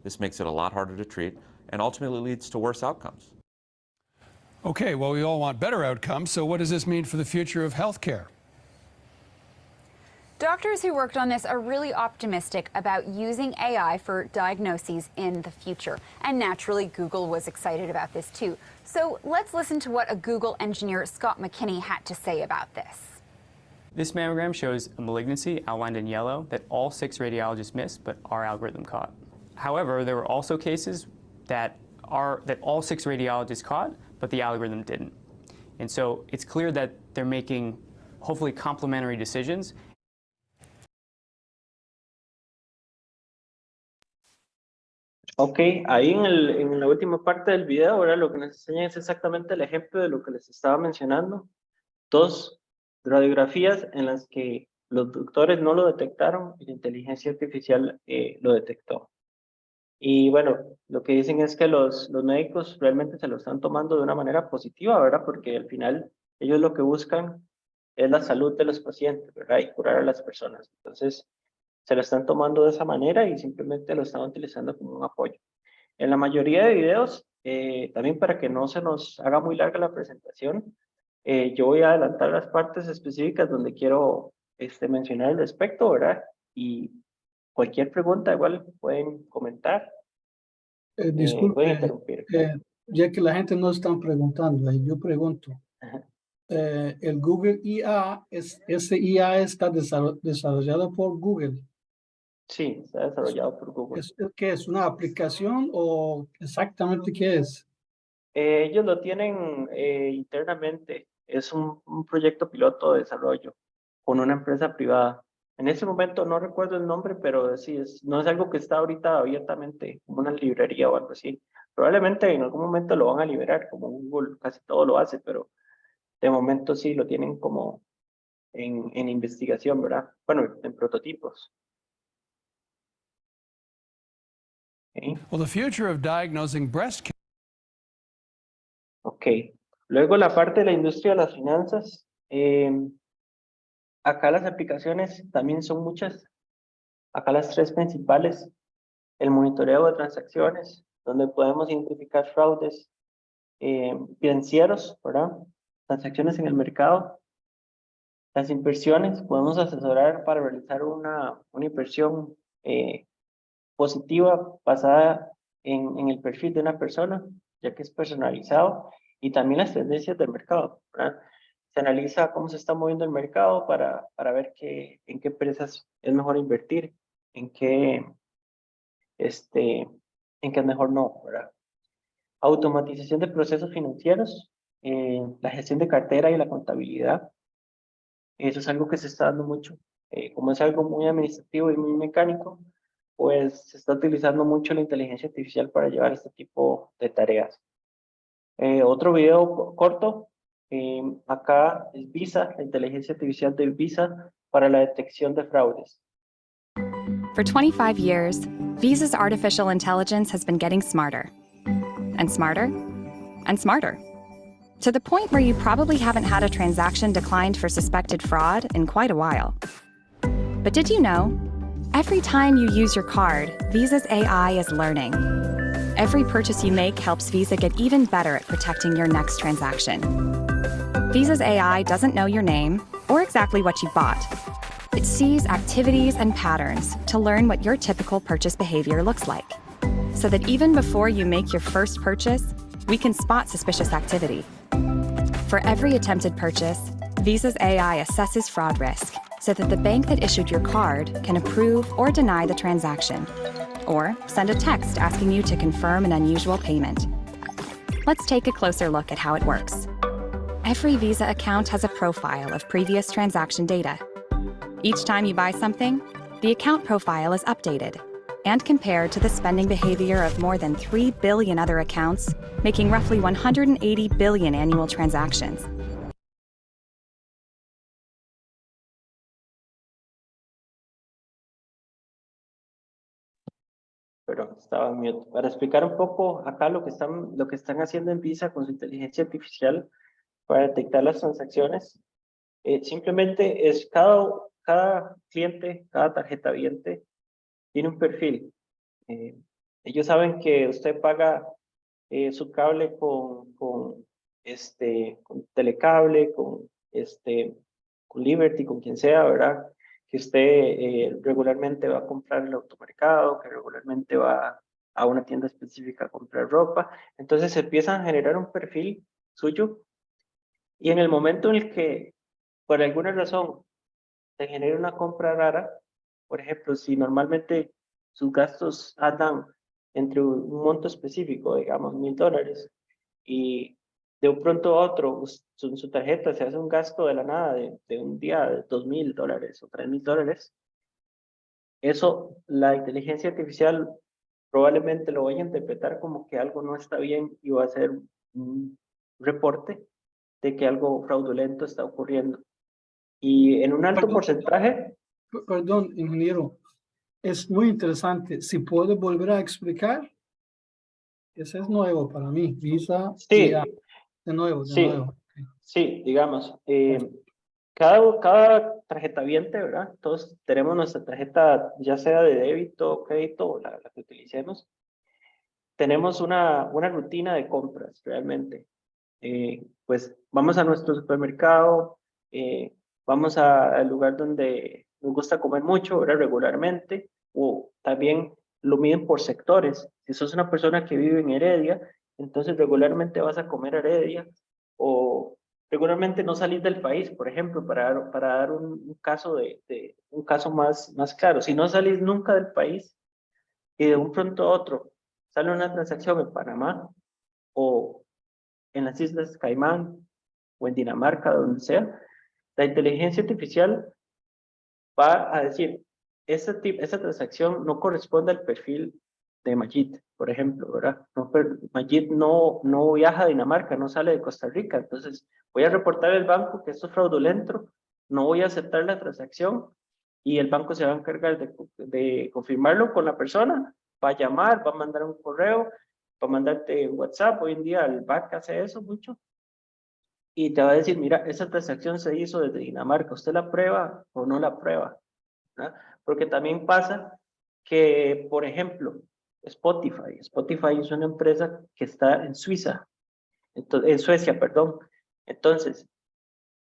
This makes it a lot harder to treat and ultimately leads to worse outcomes. Okay, well, we all want better outcomes, so what does this mean for the future of healthcare? Doctors who worked on this are really optimistic about using AI for diagnoses in the future. And naturally, Google was excited about this too. So let's listen to what a Google engineer, Scott McKinney, had to say about this. This mammogram shows a malignancy outlined in yellow that all 6 radiologists missed, but our algorithm caught. However, there were also cases that all 6 radiologists caught, but the algorithm didn't. And so it's clear that they're making hopefully complementary decisions Ok, ahí en la última parte del video, ahora lo que nos enseña es exactamente el ejemplo de lo que les estaba mencionando. Dos radiografías en las que los doctores no lo detectaron y la inteligencia artificial lo detectó. Y bueno, lo que dicen es que los médicos realmente se lo están tomando de una manera positiva, ¿verdad? Porque al final ellos lo que buscan es la salud de los pacientes, ¿verdad? Y curar a las personas. Entonces, se lo están tomando de esa manera y simplemente lo están utilizando como un apoyo. En la mayoría de videos, también para que no se nos haga muy larga la presentación, yo voy a adelantar las partes específicas donde quiero mencionar al respecto, ¿verdad? Y cualquier pregunta igual pueden comentar, pueden Disculpe, interrumpir. ya que la gente no está preguntando, yo pregunto. Ajá. El Google IA, ese IA está desarrollado por Google. Sí, está desarrollado por Google. ¿Qué es? ¿Una aplicación o exactamente qué es? Ellos lo tienen internamente, es un proyecto piloto de desarrollo con una empresa privada. En ese momento no recuerdo el nombre, pero sí, no es algo que está ahorita abiertamente, como una librería o algo así. Probablemente en algún momento lo van a liberar, como Google casi todo lo hace, pero de momento sí lo tienen como en investigación, ¿verdad? Bueno, en prototipos. ¿Ok? Well, the future of diagnosing breast cancer. Ok. Luego la parte de la industria de las finanzas. Acá las aplicaciones también son muchas. Acá las tres principales, el monitoreo de transacciones, donde podemos identificar fraudes financieros, ¿verdad? Transacciones en el mercado. Las inversiones, podemos asesorar para realizar una inversión positiva basada en el perfil de una persona, ya que es personalizado, y también las tendencias del mercado, ¿verdad? Se analiza cómo se está moviendo el mercado para ver en qué empresas es mejor invertir, en qué, en qué es mejor no, ¿verdad? Automatización de procesos financieros, la gestión de cartera y la contabilidad. Eso es algo que se está dando mucho. Como es algo muy administrativo y muy mecánico, pues se está utilizando mucho la inteligencia artificial para llevar este tipo de tareas. Otro video corto, acá es Visa, la inteligencia artificial de Visa para la detección de fraudes. For 25 years, Visa's artificial intelligence has been getting smarter. And smarter. And smarter. To the point where you probably haven't had a transaction declined for suspected fraud in quite a while. But did you know? Every time you use your card, Visa's AI is learning. Every purchase you make helps Visa get even better at protecting your next transaction. Visa's AI doesn't know your name or exactly what you bought. It sees activities and patterns to learn what your typical purchase behavior looks like. So that even before you make your first purchase, we can spot suspicious activity. For every attempted purchase, Visa's AI assesses fraud risk so that the bank that issued your card can approve or deny the transaction, or send a text asking you to confirm an unusual payment. Let's take a closer look at how it works. Every Visa account has a profile of previous transaction data. Each time you buy something, the account profile is updated and compared to the spending behavior of more than 3 billion other accounts, making roughly 180 billion annual transactions. Pero estaba en mute. Para explicar un poco acá lo que están haciendo en Visa con su inteligencia artificial para detectar las transacciones, simplemente es cada cliente, cada tarjeta viente tiene un perfil. Ellos saben que usted paga su cable con Telecable, con Liberty, con quien sea, ¿verdad? Que usted regularmente va a comprar en el automercado, que regularmente va a una tienda específica a comprar ropa. Entonces se empiezan a generar un perfil suyo y en el momento en el que, por alguna razón, se genera una compra rara, por ejemplo, si normalmente sus gastos andan entre un monto específico, digamos $1,000, y de un pronto a otro su tarjeta se hace un gasto de la nada de un día de $2,000 o $3,000, eso la inteligencia artificial probablemente lo vaya a interpretar como que algo no está bien y va a hacer un reporte de que algo fraudulento está ocurriendo. Y en un alto porcentaje, Perdón, ingeniero, es muy interesante. Si puede volver a explicar, ese es nuevo para mí. Visa, sí, ya, de nuevo, de sí, nuevo. sí, digamos, cada tarjetaviente, ¿verdad? Todos tenemos nuestra tarjeta, ya sea de débito, crédito o la que utilicemos. Tenemos una rutina de compras, realmente. Pues vamos a nuestro supermercado, vamos al lugar donde nos gusta comer mucho, ¿verdad? Regularmente, o también lo miden por sectores. Si sos una persona que vive en Heredia, entonces regularmente vas a comer a Heredia, o regularmente no salís del país, por ejemplo, para dar un caso un caso más claro. Si no salís nunca del país y de un pronto a otro sale una transacción en Panamá o en las Islas Caimán o en Dinamarca, donde sea, la inteligencia artificial va a decir, esa transacción no corresponde al perfil de Majid, por ejemplo, ¿verdad? No, Majid no viaja a Dinamarca, no sale de Costa Rica, entonces voy a reportar al banco que esto es fraudulento, no voy a aceptar la transacción y el banco se va a encargar de confirmarlo con la persona, va a llamar, va a mandar un correo, va a mandarte WhatsApp, hoy en día el banco hace eso mucho, y te va a decir, mira, esa transacción se hizo desde Dinamarca, ¿usted la prueba o no la prueba? ¿Verdad? Porque también pasa que, por ejemplo, Spotify es una empresa que está en Suiza, entonces, en Suecia, perdón. Entonces,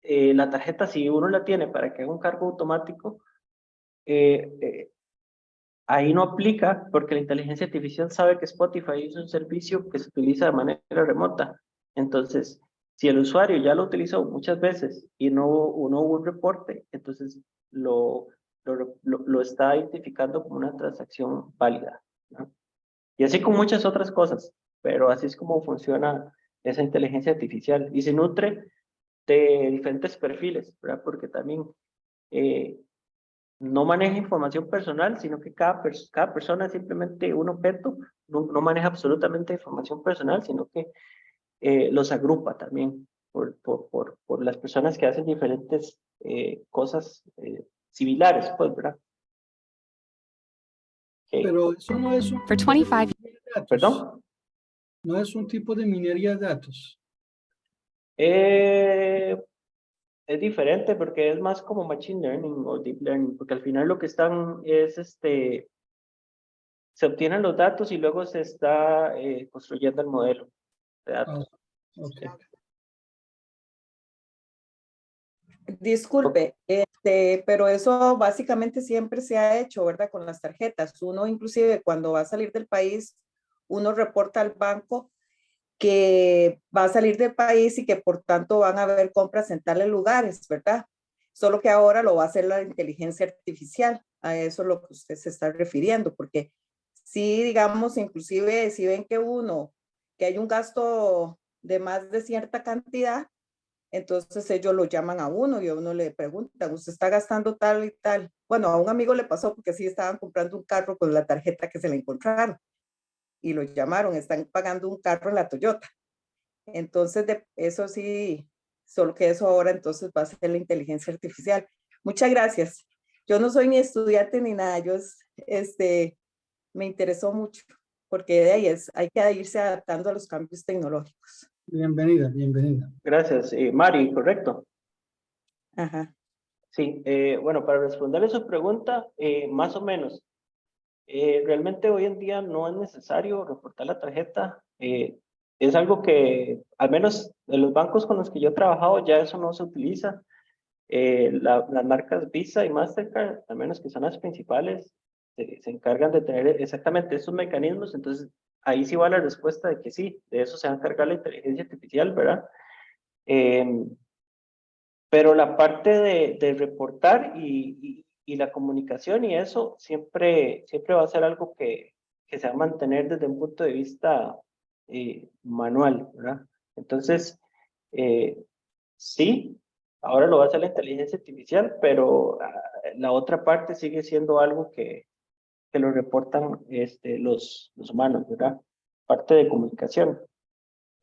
la tarjeta, si uno la tiene para que haga un cargo automático, ahí no aplica porque la inteligencia artificial sabe que Spotify es un servicio que se utiliza de manera remota. Entonces, si el usuario ya lo utilizó muchas veces y no hubo un reporte, entonces lo está identificando como una transacción válida, ¿no? Y así con muchas otras cosas, pero así es como funciona esa inteligencia artificial y se nutre de diferentes perfiles, ¿verdad? Porque también no maneja información personal, sino que cada persona es simplemente un objeto, no maneja absolutamente información personal, sino que los agrupa también por las personas que hacen diferentes cosas similares, pues, ¿verdad? Pero eso no es un For tipo de 25 minería de datos. ¿Perdón? No es un tipo de minería de datos. Es diferente porque es más como machine learning o deep learning, porque al final lo que están es se obtienen los datos y luego se está construyendo el modelo de Ah, datos. ok. Disculpe, pero eso básicamente siempre se ha hecho, ¿verdad? Con las tarjetas. Uno inclusive cuando va a salir del país, uno reporta al banco que va a salir del país y que por tanto van a haber compras en tales lugares, ¿verdad? Solo que ahora lo va a hacer la inteligencia artificial. A eso es lo que usted se está refiriendo, porque sí, digamos, inclusive si ven que hay un gasto de más de cierta cantidad, entonces ellos lo llaman a uno y a uno le preguntan, ¿usted está gastando tal y tal? Bueno, a un amigo le pasó porque sí estaban comprando un carro con la tarjeta que se le encontraron y lo llamaron, están pagando un carro en la Toyota. Entonces, eso sí, solo que eso ahora entonces va a ser la inteligencia artificial. Muchas gracias. Yo no soy ni estudiante ni nada, me interesó mucho porque de ahí hay que irse adaptando a los cambios tecnológicos. Bienvenida, bienvenida. Gracias. Mari, ¿correcto? Ajá. Sí, bueno, para responderle su pregunta, más o menos. Realmente hoy en día no es necesario reportar la tarjeta. Es algo que, al menos en los bancos con los que yo he trabajado, ya eso no se utiliza. Las marcas Visa y Mastercard, al menos que son las principales, se encargan de tener exactamente esos mecanismos. Entonces, ahí sí va la respuesta de que sí, de eso se va a encargar la inteligencia artificial, ¿verdad? Pero la parte de reportar y la comunicación y eso siempre va a ser algo que se va a mantener desde un punto de vista manual, ¿verdad? Entonces, sí, ahora lo va a hacer la inteligencia artificial, pero la otra parte sigue siendo algo que lo reportan los humanos, ¿verdad? Parte de comunicación,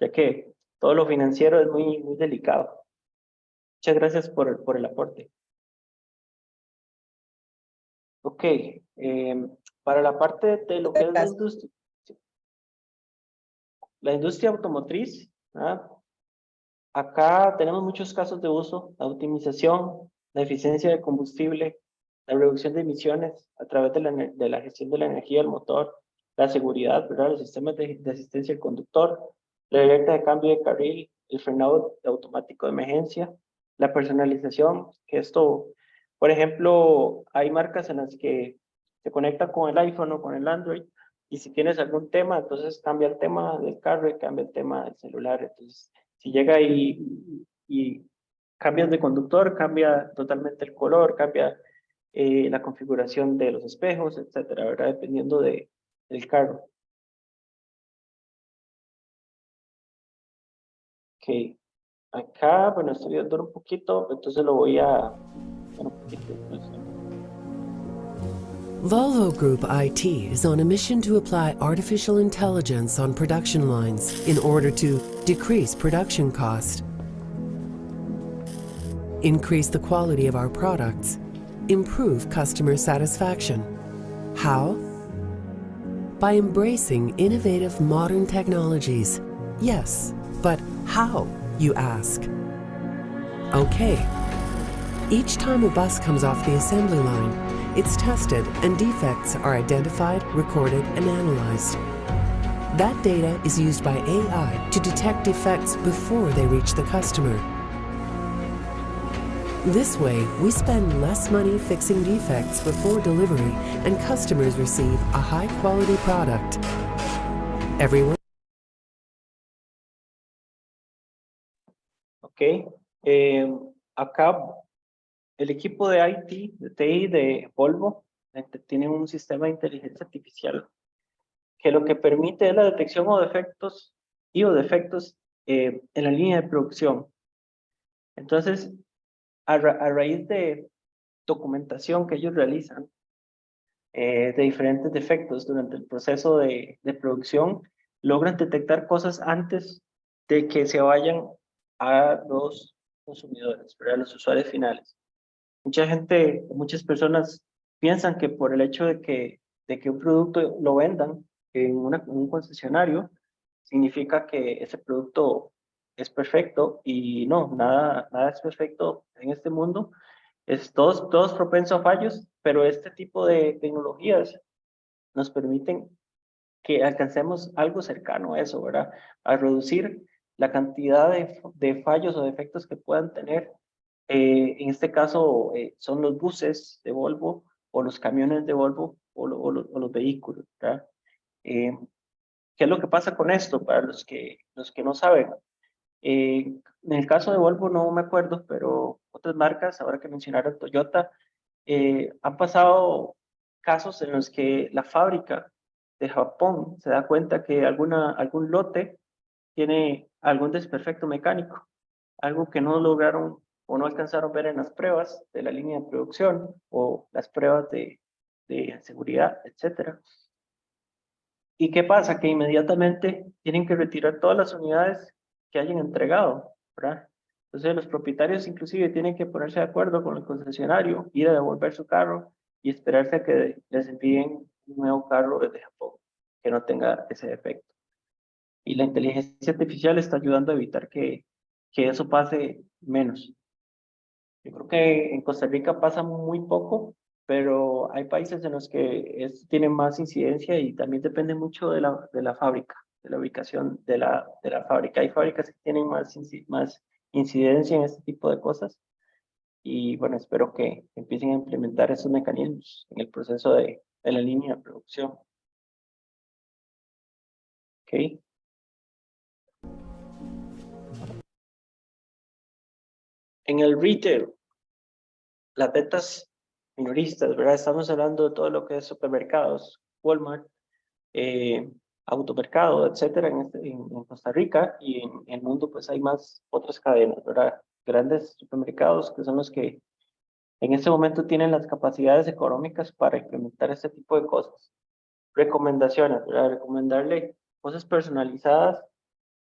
ya que todo lo financiero es muy, muy delicado. Muchas gracias por el aporte. Ok, para la parte de lo que es la industria automotriz, ¿ah? Acá tenemos muchos casos de uso, la optimización, la eficiencia de combustible, la reducción de emisiones a través de la gestión de la energía del motor, la seguridad, ¿verdad? Los sistemas de asistencia al conductor, la alerta de cambio de carril, el frenado automático de emergencia, la personalización, que esto, por ejemplo, hay marcas en las que se conecta con el iPhone o con el Android, y si tienes algún tema, entonces cambia el tema del carro y cambia el tema del celular. Entonces, si llega y cambias de conductor, cambia totalmente el color, cambia la configuración de los espejos, etcétera, ¿verdad? Dependiendo del carro. Ok, acá, bueno, estoy viendo un poquito, entonces lo voy a... un poquito, Volvo Group IT is on a mission to apply artificial intelligence on production lines in order to decrease production cost, increase the quality of our products, improve customer satisfaction. How? By embracing innovative modern technologies. Yes, but how, you ask? Okay. Each time a bus comes off the assembly line, it's tested and defects are identified, recorded, and analyzed. That data is used by AI to detect defects before they reach the customer. This way, we spend less money fixing defects before delivery and customers receive a high-quality product. Everyone. Ok, acá el equipo de IT, de TI de Volvo, tiene un sistema de inteligencia artificial que lo que permite es la detección o defectos en la línea de producción. Entonces, a raíz de documentación que ellos realizan de diferentes defectos durante el proceso de producción, logran detectar cosas antes de que se vayan a los consumidores, ¿verdad? A los usuarios finales. Muchas personas piensan que por el hecho de que un producto lo vendan en un concesionario, significa que ese producto es perfecto, y no, nada es perfecto en este mundo. Todos propenso a fallos, pero este tipo de tecnologías nos permiten que alcancemos algo cercano a eso, ¿verdad? A reducir la cantidad de fallos o defectos que puedan tener. En este caso son los buses de Volvo o los camiones de Volvo o los vehículos, ¿verdad? ¿Qué es lo que pasa con esto? Para los que no saben, en el caso de Volvo no me acuerdo, pero otras marcas, ahora que mencionaron Toyota, han pasado casos en los que la fábrica de Japón se da cuenta que algún lote tiene algún desperfecto mecánico, algo que no lograron o no alcanzaron a ver en las pruebas de la línea de producción o las pruebas de seguridad, etcétera. ¿Y qué pasa? Que inmediatamente tienen que retirar todas las unidades que hayan entregado, ¿verdad? Entonces los propietarios inclusive tienen que ponerse de acuerdo con el concesionario, ir a devolver su carro y esperarse a que les envíen un nuevo carro desde Japón que no tenga ese defecto. Y la inteligencia artificial está ayudando a evitar que eso pase menos. Yo creo que en Costa Rica pasa muy poco, pero hay países en los que esto tiene más incidencia y también depende mucho de la fábrica, de la ubicación de la fábrica. Hay fábricas que tienen más incidencia en este tipo de cosas, y bueno, espero que empiecen a implementar esos mecanismos en el proceso de la línea de producción. Ok. En el retail, las ventas minoristas, ¿verdad? Estamos hablando de todo lo que es supermercados, Walmart, automercado, etcétera, en Costa Rica, y en el mundo pues hay más otras cadenas, ¿verdad? Grandes supermercados que son los que en este momento tienen las capacidades económicas para implementar este tipo de cosas. Recomendaciones, ¿verdad? Recomendarle cosas personalizadas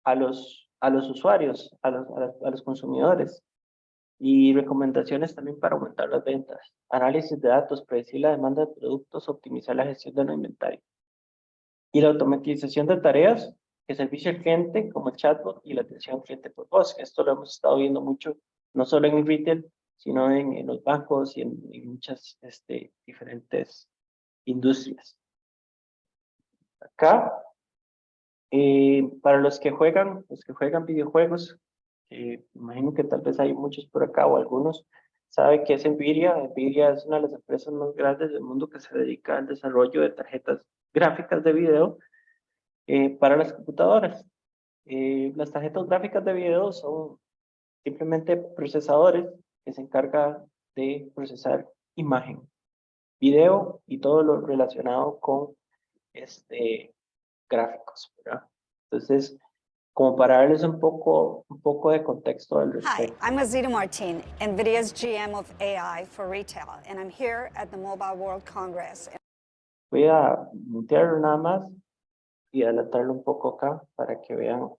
a los usuarios, a los consumidores. Y recomendaciones también para aumentar las ventas. Análisis de datos, predecir la demanda de productos, optimizar la gestión del inventario. Y la automatización de tareas que servicio al cliente, como el chatbot y la atención al cliente por voz. Esto lo hemos estado viendo mucho, no solo en el retail, sino en los bancos y en muchas diferentes industrias. Acá, para los que juegan videojuegos, imagino que tal vez hay muchos por acá o algunos, sabe que es Nvidia. Nvidia es una de las empresas más grandes del mundo que se dedica al desarrollo de tarjetas gráficas de video para las computadoras. Las tarjetas gráficas de video son simplemente procesadores que se encargan de procesar imagen, video y todo lo relacionado con gráficos, ¿verdad? Entonces, como para darles un poco de contexto al Hi, respecto. I'm Azita Martin, NVIDIA's GM of AI for Retail, and I'm here at the Mobile World Congress. Voy a mutearlo nada más y adelantarlo un poco acá para que vean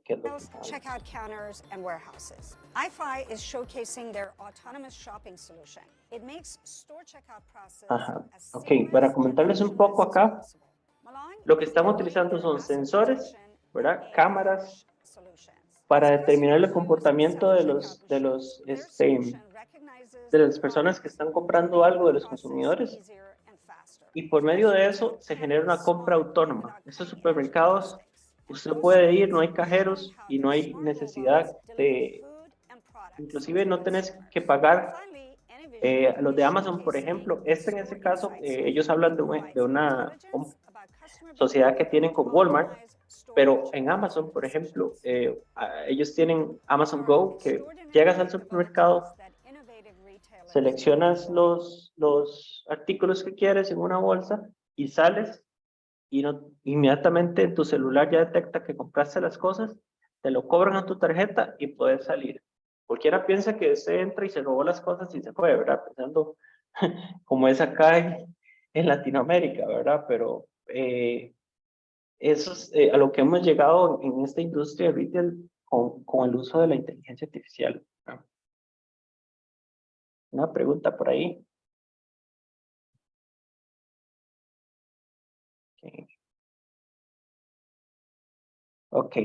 qué es lo que está. Checkout counters and warehouses. iFi is showcasing their autonomous shopping solution. It makes store checkout process as Ok, seamless para and comentarles un frictionless poco as acá, possible. Malong lo que is estamos developing utilizando son asset sensores, detection ¿verdad? and Cámaras, solutions. para As determinar el customers use comportamiento de self-checkout machines, their solution recognizes de las the personas que products están to comprando make algo, de the los process consumidores, easier and faster. y por medio de eso se genera una compra autónoma. Estos supermercados, usted puede ir, no hay cajeros y no hay necesidad de, inclusive no tenés que pagar a los de Amazon, por ejemplo. En ese caso, ellos hablan de una sociedad que tienen con Walmart, pero en Amazon, por ejemplo, ellos tienen Amazon Go, que llegas al supermercado, seleccionas los artículos que quieres en una bolsa y sales y inmediatamente tu celular ya detecta que compraste las cosas, te lo cobran a tu tarjeta y puedes salir. Cualquiera piensa que se entra y se robó las cosas y se fue, ¿verdad? Pensando como es acá en Latinoamérica, ¿verdad? Pero eso es a lo que hemos llegado en esta industria de retail con el uso de la inteligencia artificial, ¿verdad? Una pregunta por ahí. Ok,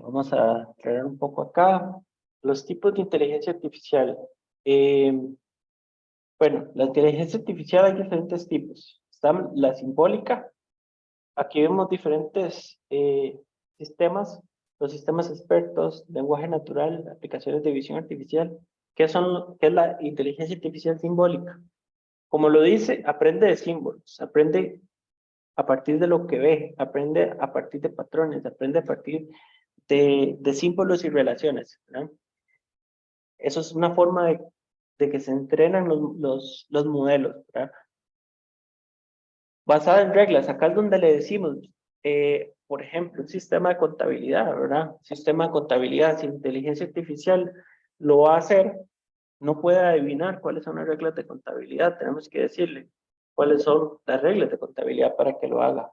vamos a traer un poco acá. Los tipos de inteligencia artificial. Bueno, la inteligencia artificial hay diferentes tipos. Está la simbólica. Aquí vemos diferentes sistemas. Los sistemas expertos, lenguaje natural, aplicaciones de visión artificial. ¿Qué es la inteligencia artificial simbólica? Como lo dice, aprende de símbolos, aprende a partir de lo que ve, aprende a partir de patrones, aprende a partir de símbolos y relaciones, ¿verdad? Eso es una forma de que se entrenan los modelos, ¿verdad? Basada en reglas, acá es donde le decimos, por ejemplo, un sistema de contabilidad, ¿verdad? Sistema de contabilidad, si inteligencia artificial lo va a hacer, no puede adivinar cuáles son las reglas de contabilidad, tenemos que decirle cuáles son las reglas de contabilidad para que lo haga.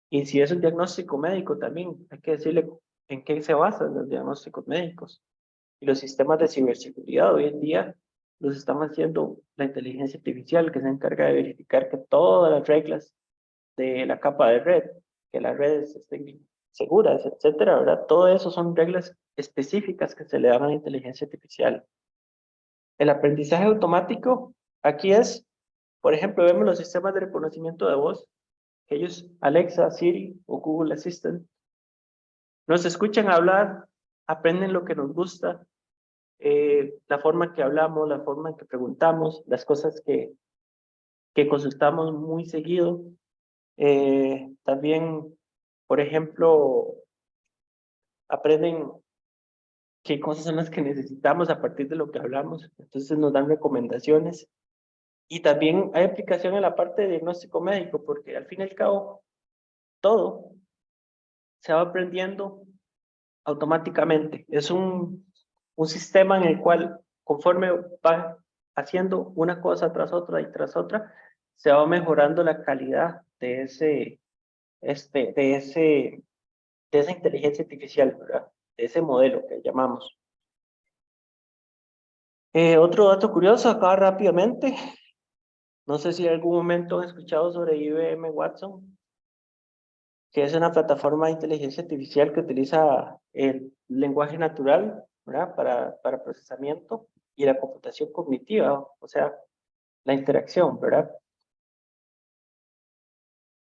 Y si es un diagnóstico médico también, hay que decirle en qué se basan los diagnósticos médicos. Y los sistemas de ciberseguridad hoy en día los estamos haciendo la inteligencia artificial, que se encarga de verificar que todas las reglas de la capa de red, que las redes estén seguras, etcétera, ¿verdad? Todo eso son reglas específicas que se le dan a la inteligencia artificial. El aprendizaje automático, aquí es, por ejemplo, vemos los sistemas de reconocimiento de voz, que ellos, Alexa, Siri o Google Assistant, nos escuchan hablar, aprenden lo que nos gusta, la forma que hablamos, la forma en que preguntamos, las cosas que consultamos muy seguido. También, por ejemplo, aprenden qué cosas son las que necesitamos a partir de lo que hablamos, entonces nos dan recomendaciones. Y también hay aplicación en la parte de diagnóstico médico, porque al fin y al cabo, todo se va aprendiendo automáticamente. Es un sistema en el cual conforme va haciendo una cosa tras otra y tras otra, se va mejorando la calidad de esa inteligencia artificial, ¿verdad? De ese modelo que llamamos. Otro dato curioso acá rápidamente. No sé si en algún momento han escuchado sobre IBM Watson, que es una plataforma de inteligencia artificial que utiliza el lenguaje natural, ¿verdad? Para procesamiento y la computación cognitiva, o sea, la interacción, ¿verdad?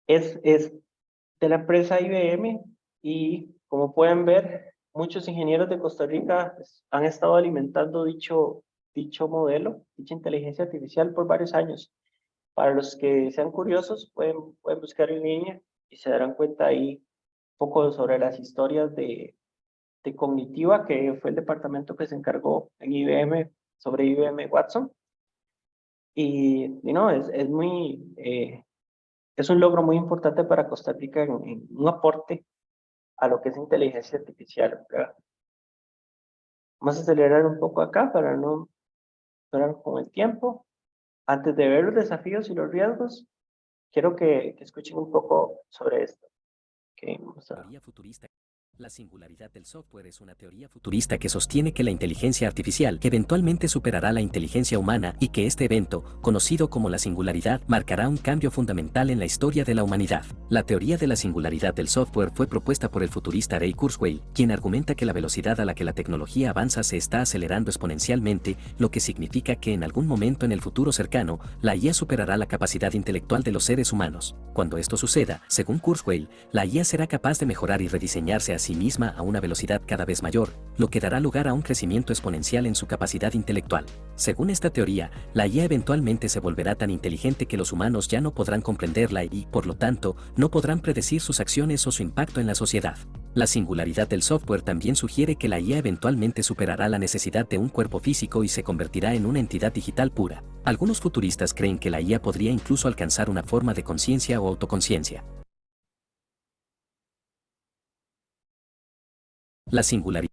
Es de la empresa IBM y como pueden ver, muchos ingenieros de Costa Rica han estado alimentando dicho modelo, dicha inteligencia artificial por varios años. Para los que sean curiosos, pueden buscar en línea y se darán cuenta ahí un poco sobre las historias de Cognitiva, que fue el departamento que se encargó en IBM sobre IBM Watson. Y no, es muy, es un logro muy importante para Costa Rica en un aporte a lo que es inteligencia artificial, ¿verdad? Vamos a acelerar un poco acá para no esperar con el tiempo. Antes de ver los desafíos y los riesgos, quiero que escuchen un poco sobre esto. Okay, vamos a... Teoría futurista. La singularidad del software es una teoría futurista que sostiene que la inteligencia artificial eventualmente superará la inteligencia humana y que este evento, conocido como la singularidad, marcará un cambio fundamental en la historia de la humanidad. La teoría de la singularidad del software fue propuesta por el futurista Ray Kurzweil, quien argumenta que la velocidad a la que la tecnología avanza se está acelerando exponencialmente, lo que significa que en algún momento en el futuro cercano, la IA superará la capacidad intelectual de los seres humanos. Cuando esto suceda, según Kurzweil, la IA será capaz de mejorar y rediseñarse a sí misma a una velocidad cada vez mayor, lo que dará lugar a un crecimiento exponencial en su capacidad intelectual. Según esta teoría, la IA eventualmente se volverá tan inteligente que los humanos ya no podrán comprenderla y, por lo tanto, no podrán predecir sus acciones o su impacto en la sociedad. La singularidad del software también sugiere que la IA eventualmente superará la necesidad de un cuerpo físico y se convertirá en una entidad digital pura. Algunos futuristas creen que la IA podría incluso alcanzar una forma de conciencia o autoconciencia. La singularidad.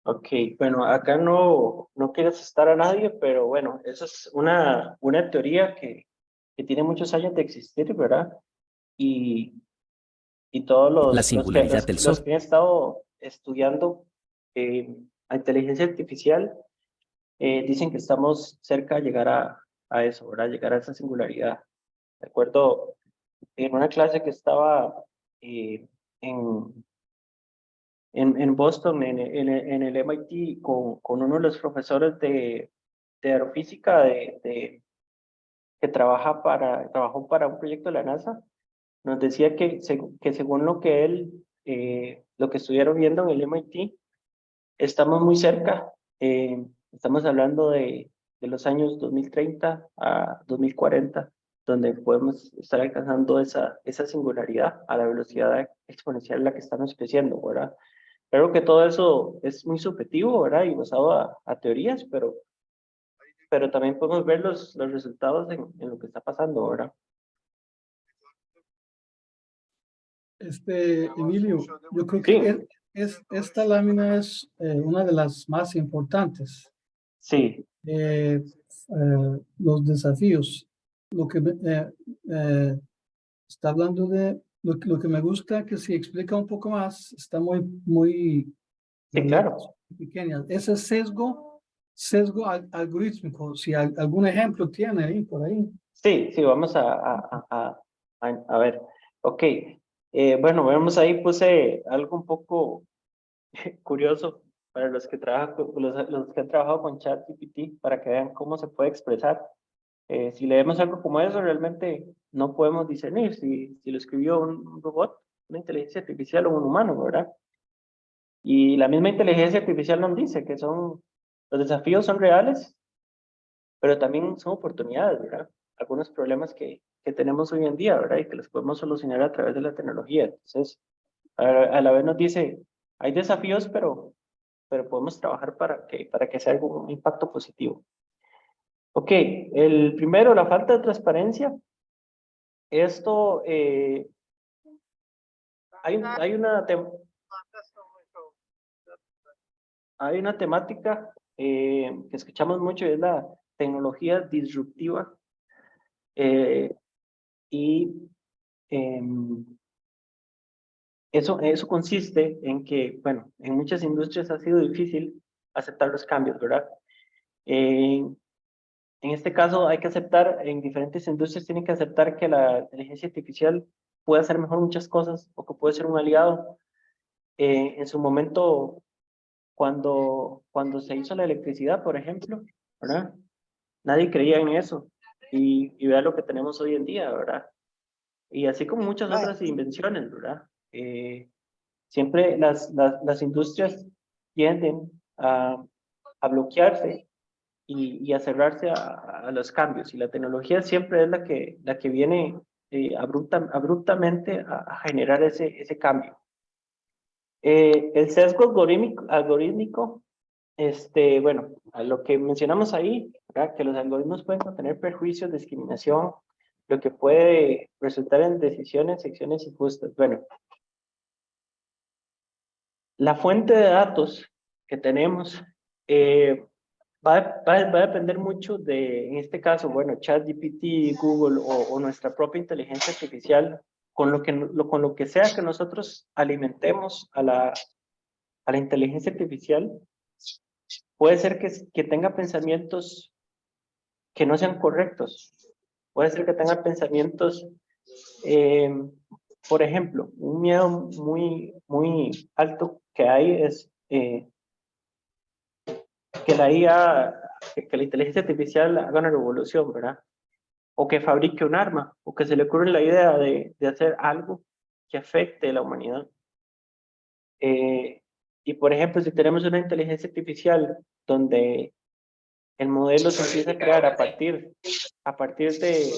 Ok, bueno, acá no quiero asustar a nadie, pero bueno, eso es una teoría que tiene muchos años de existir, ¿verdad? Y todos La singularidad del los que han estado estudiando a inteligencia artificial dicen que estamos cerca de llegar a eso, ¿verdad? Llegar a esa singularidad. De acuerdo, en una clase que estaba en Boston, en el MIT, con uno de los profesores de aerofísica que trabajó para un proyecto de la NASA, nos decía que según lo que lo que estuvieron viendo en el MIT, estamos muy cerca. Estamos hablando de los años 2030 a 2040, donde podemos estar alcanzando esa singularidad a la velocidad exponencial en la que estamos creciendo, ¿verdad? Creo que todo eso es muy subjetivo, ¿verdad? Y basado a teorías, pero también podemos ver los resultados en lo que está pasando, ¿verdad? Emilio, yo creo que esta lámina es una de las más importantes. Sí. Los desafíos. Lo que está hablando de lo que me gusta que si explica un poco más, está muy sí, claro, pequeña. Ese sesgo algorítmico, si algún ejemplo tiene ahí por ahí. Sí, vamos a ver. Ok, bueno, vemos ahí, puse algo un poco curioso para los que los que han trabajado con ChatGPT, para que vean cómo se puede expresar. Si leemos algo como eso, realmente no podemos discernir si lo escribió un robot, una inteligencia artificial o un humano, ¿verdad? Y la misma inteligencia artificial nos dice que los desafíos son reales, pero también son oportunidades, ¿verdad? Algunos problemas que tenemos hoy en día, ¿verdad? Y que los podemos solucionar a través de la tecnología. Entonces, a la vez nos dice, hay desafíos, pero podemos trabajar para que sea un impacto positivo. Ok, el primero, la falta de transparencia. Esto, hay una hay una temática que escuchamos mucho, es la tecnología disruptiva. Y eso consiste en que, bueno, en muchas industrias ha sido difícil aceptar los cambios, ¿verdad? En este caso hay que aceptar, en diferentes industrias tienen que aceptar que la inteligencia artificial puede hacer mejor muchas cosas o que puede ser un aliado. En su momento, cuando se hizo la electricidad, por ejemplo, ¿verdad? Nadie creía en eso. Y vea lo que tenemos hoy en día, ¿verdad? Y así como muchas otras invenciones, ¿verdad? Siempre las industrias tienden a bloquearse y a cerrarse a los cambios. Y la tecnología siempre es la que viene abruptamente a generar ese cambio. El sesgo algorítmico, bueno, a lo que mencionamos ahí, ¿verdad? Que los algoritmos pueden contener perjuicios, discriminación, lo que puede resultar en decisiones, acciones injustas. Bueno, la fuente de datos que tenemos va a depender mucho de, en este caso, bueno, ChatGPT, Google o nuestra propia inteligencia artificial, con lo que sea que nosotros alimentemos a la inteligencia artificial, puede ser que tenga pensamientos que no sean correctos. Puede ser que tenga pensamientos, por ejemplo, un miedo muy alto que hay es que la IA, que la inteligencia artificial haga una revolución, ¿verdad? O que fabrique un arma, o que se le ocurra la idea de hacer algo que afecte a la humanidad. Y por ejemplo, si tenemos una inteligencia artificial donde el modelo se empieza a crear a partir de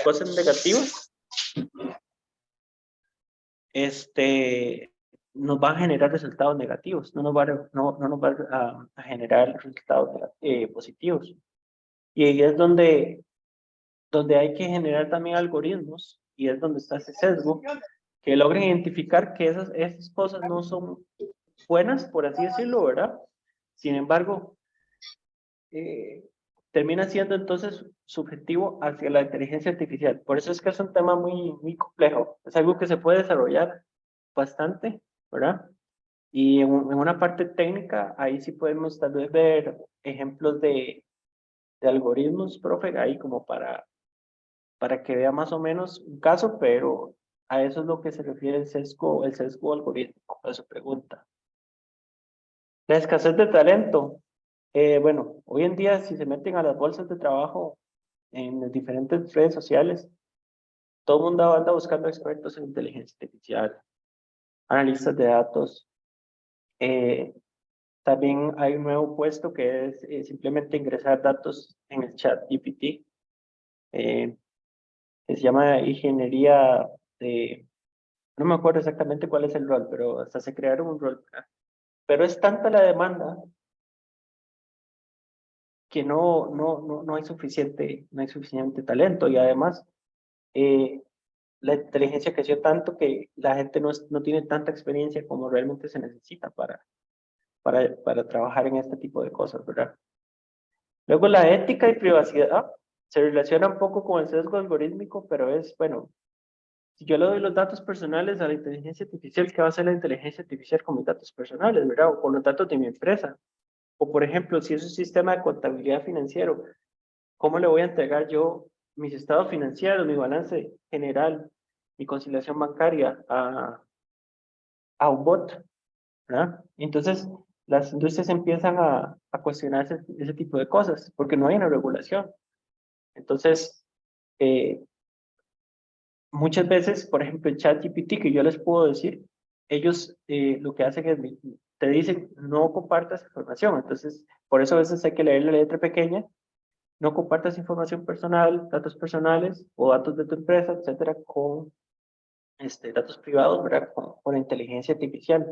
cosas negativas, nos va a generar resultados negativos, no nos va a generar resultados positivos. Y ahí es donde hay que generar también algoritmos, y es donde está ese sesgo, que logren identificar que esas cosas no son buenas, por así decirlo, ¿verdad? Sin embargo, termina siendo entonces subjetivo hacia la inteligencia artificial. Por eso es que es un tema muy complejo. Es algo que se puede desarrollar bastante, ¿verdad? Y en una parte técnica, ahí sí podemos tal vez ver ejemplos de algoritmos, profe, ahí como para que vea más o menos un caso, pero a eso es lo que se refiere el sesgo algorítmico, a su pregunta. La escasez de talento. Bueno, hoy en día si se meten a las bolsas de trabajo en las diferentes redes sociales, todo el mundo anda buscando expertos en inteligencia artificial, analistas de datos. También hay un nuevo puesto que es simplemente ingresar datos en el chat GPT, que se llama ingeniería no me acuerdo exactamente cuál es el rol, pero hasta se crearon un rol. Pero es tanta la demanda que no hay suficiente talento, y además la inteligencia creció tanto que la gente no tiene tanta experiencia como realmente se necesita para trabajar en este tipo de cosas, ¿verdad? Luego la ética y privacidad se relaciona un poco con el sesgo algorítmico, pero es, bueno, si yo le doy los datos personales a la inteligencia artificial, ¿qué va a hacer la inteligencia artificial con mis datos personales, verdad? O con los datos de mi empresa. O por ejemplo, si es un sistema de contabilidad financiero, ¿cómo le voy a entregar yo mis estados financieros, mi balance general, mi conciliación bancaria a un bot, ¿verdad? Entonces, las industrias empiezan a cuestionarse ese tipo de cosas, porque no hay una regulación. Entonces, muchas veces, por ejemplo, el ChatGPT, que yo les puedo decir, ellos lo que hacen es, te dicen, no compartas información. Entonces, por eso a veces hay que leer la letra pequeña. No compartas información personal, datos personales o datos de tu empresa, etcétera, con datos privados, ¿verdad? Con la inteligencia artificial.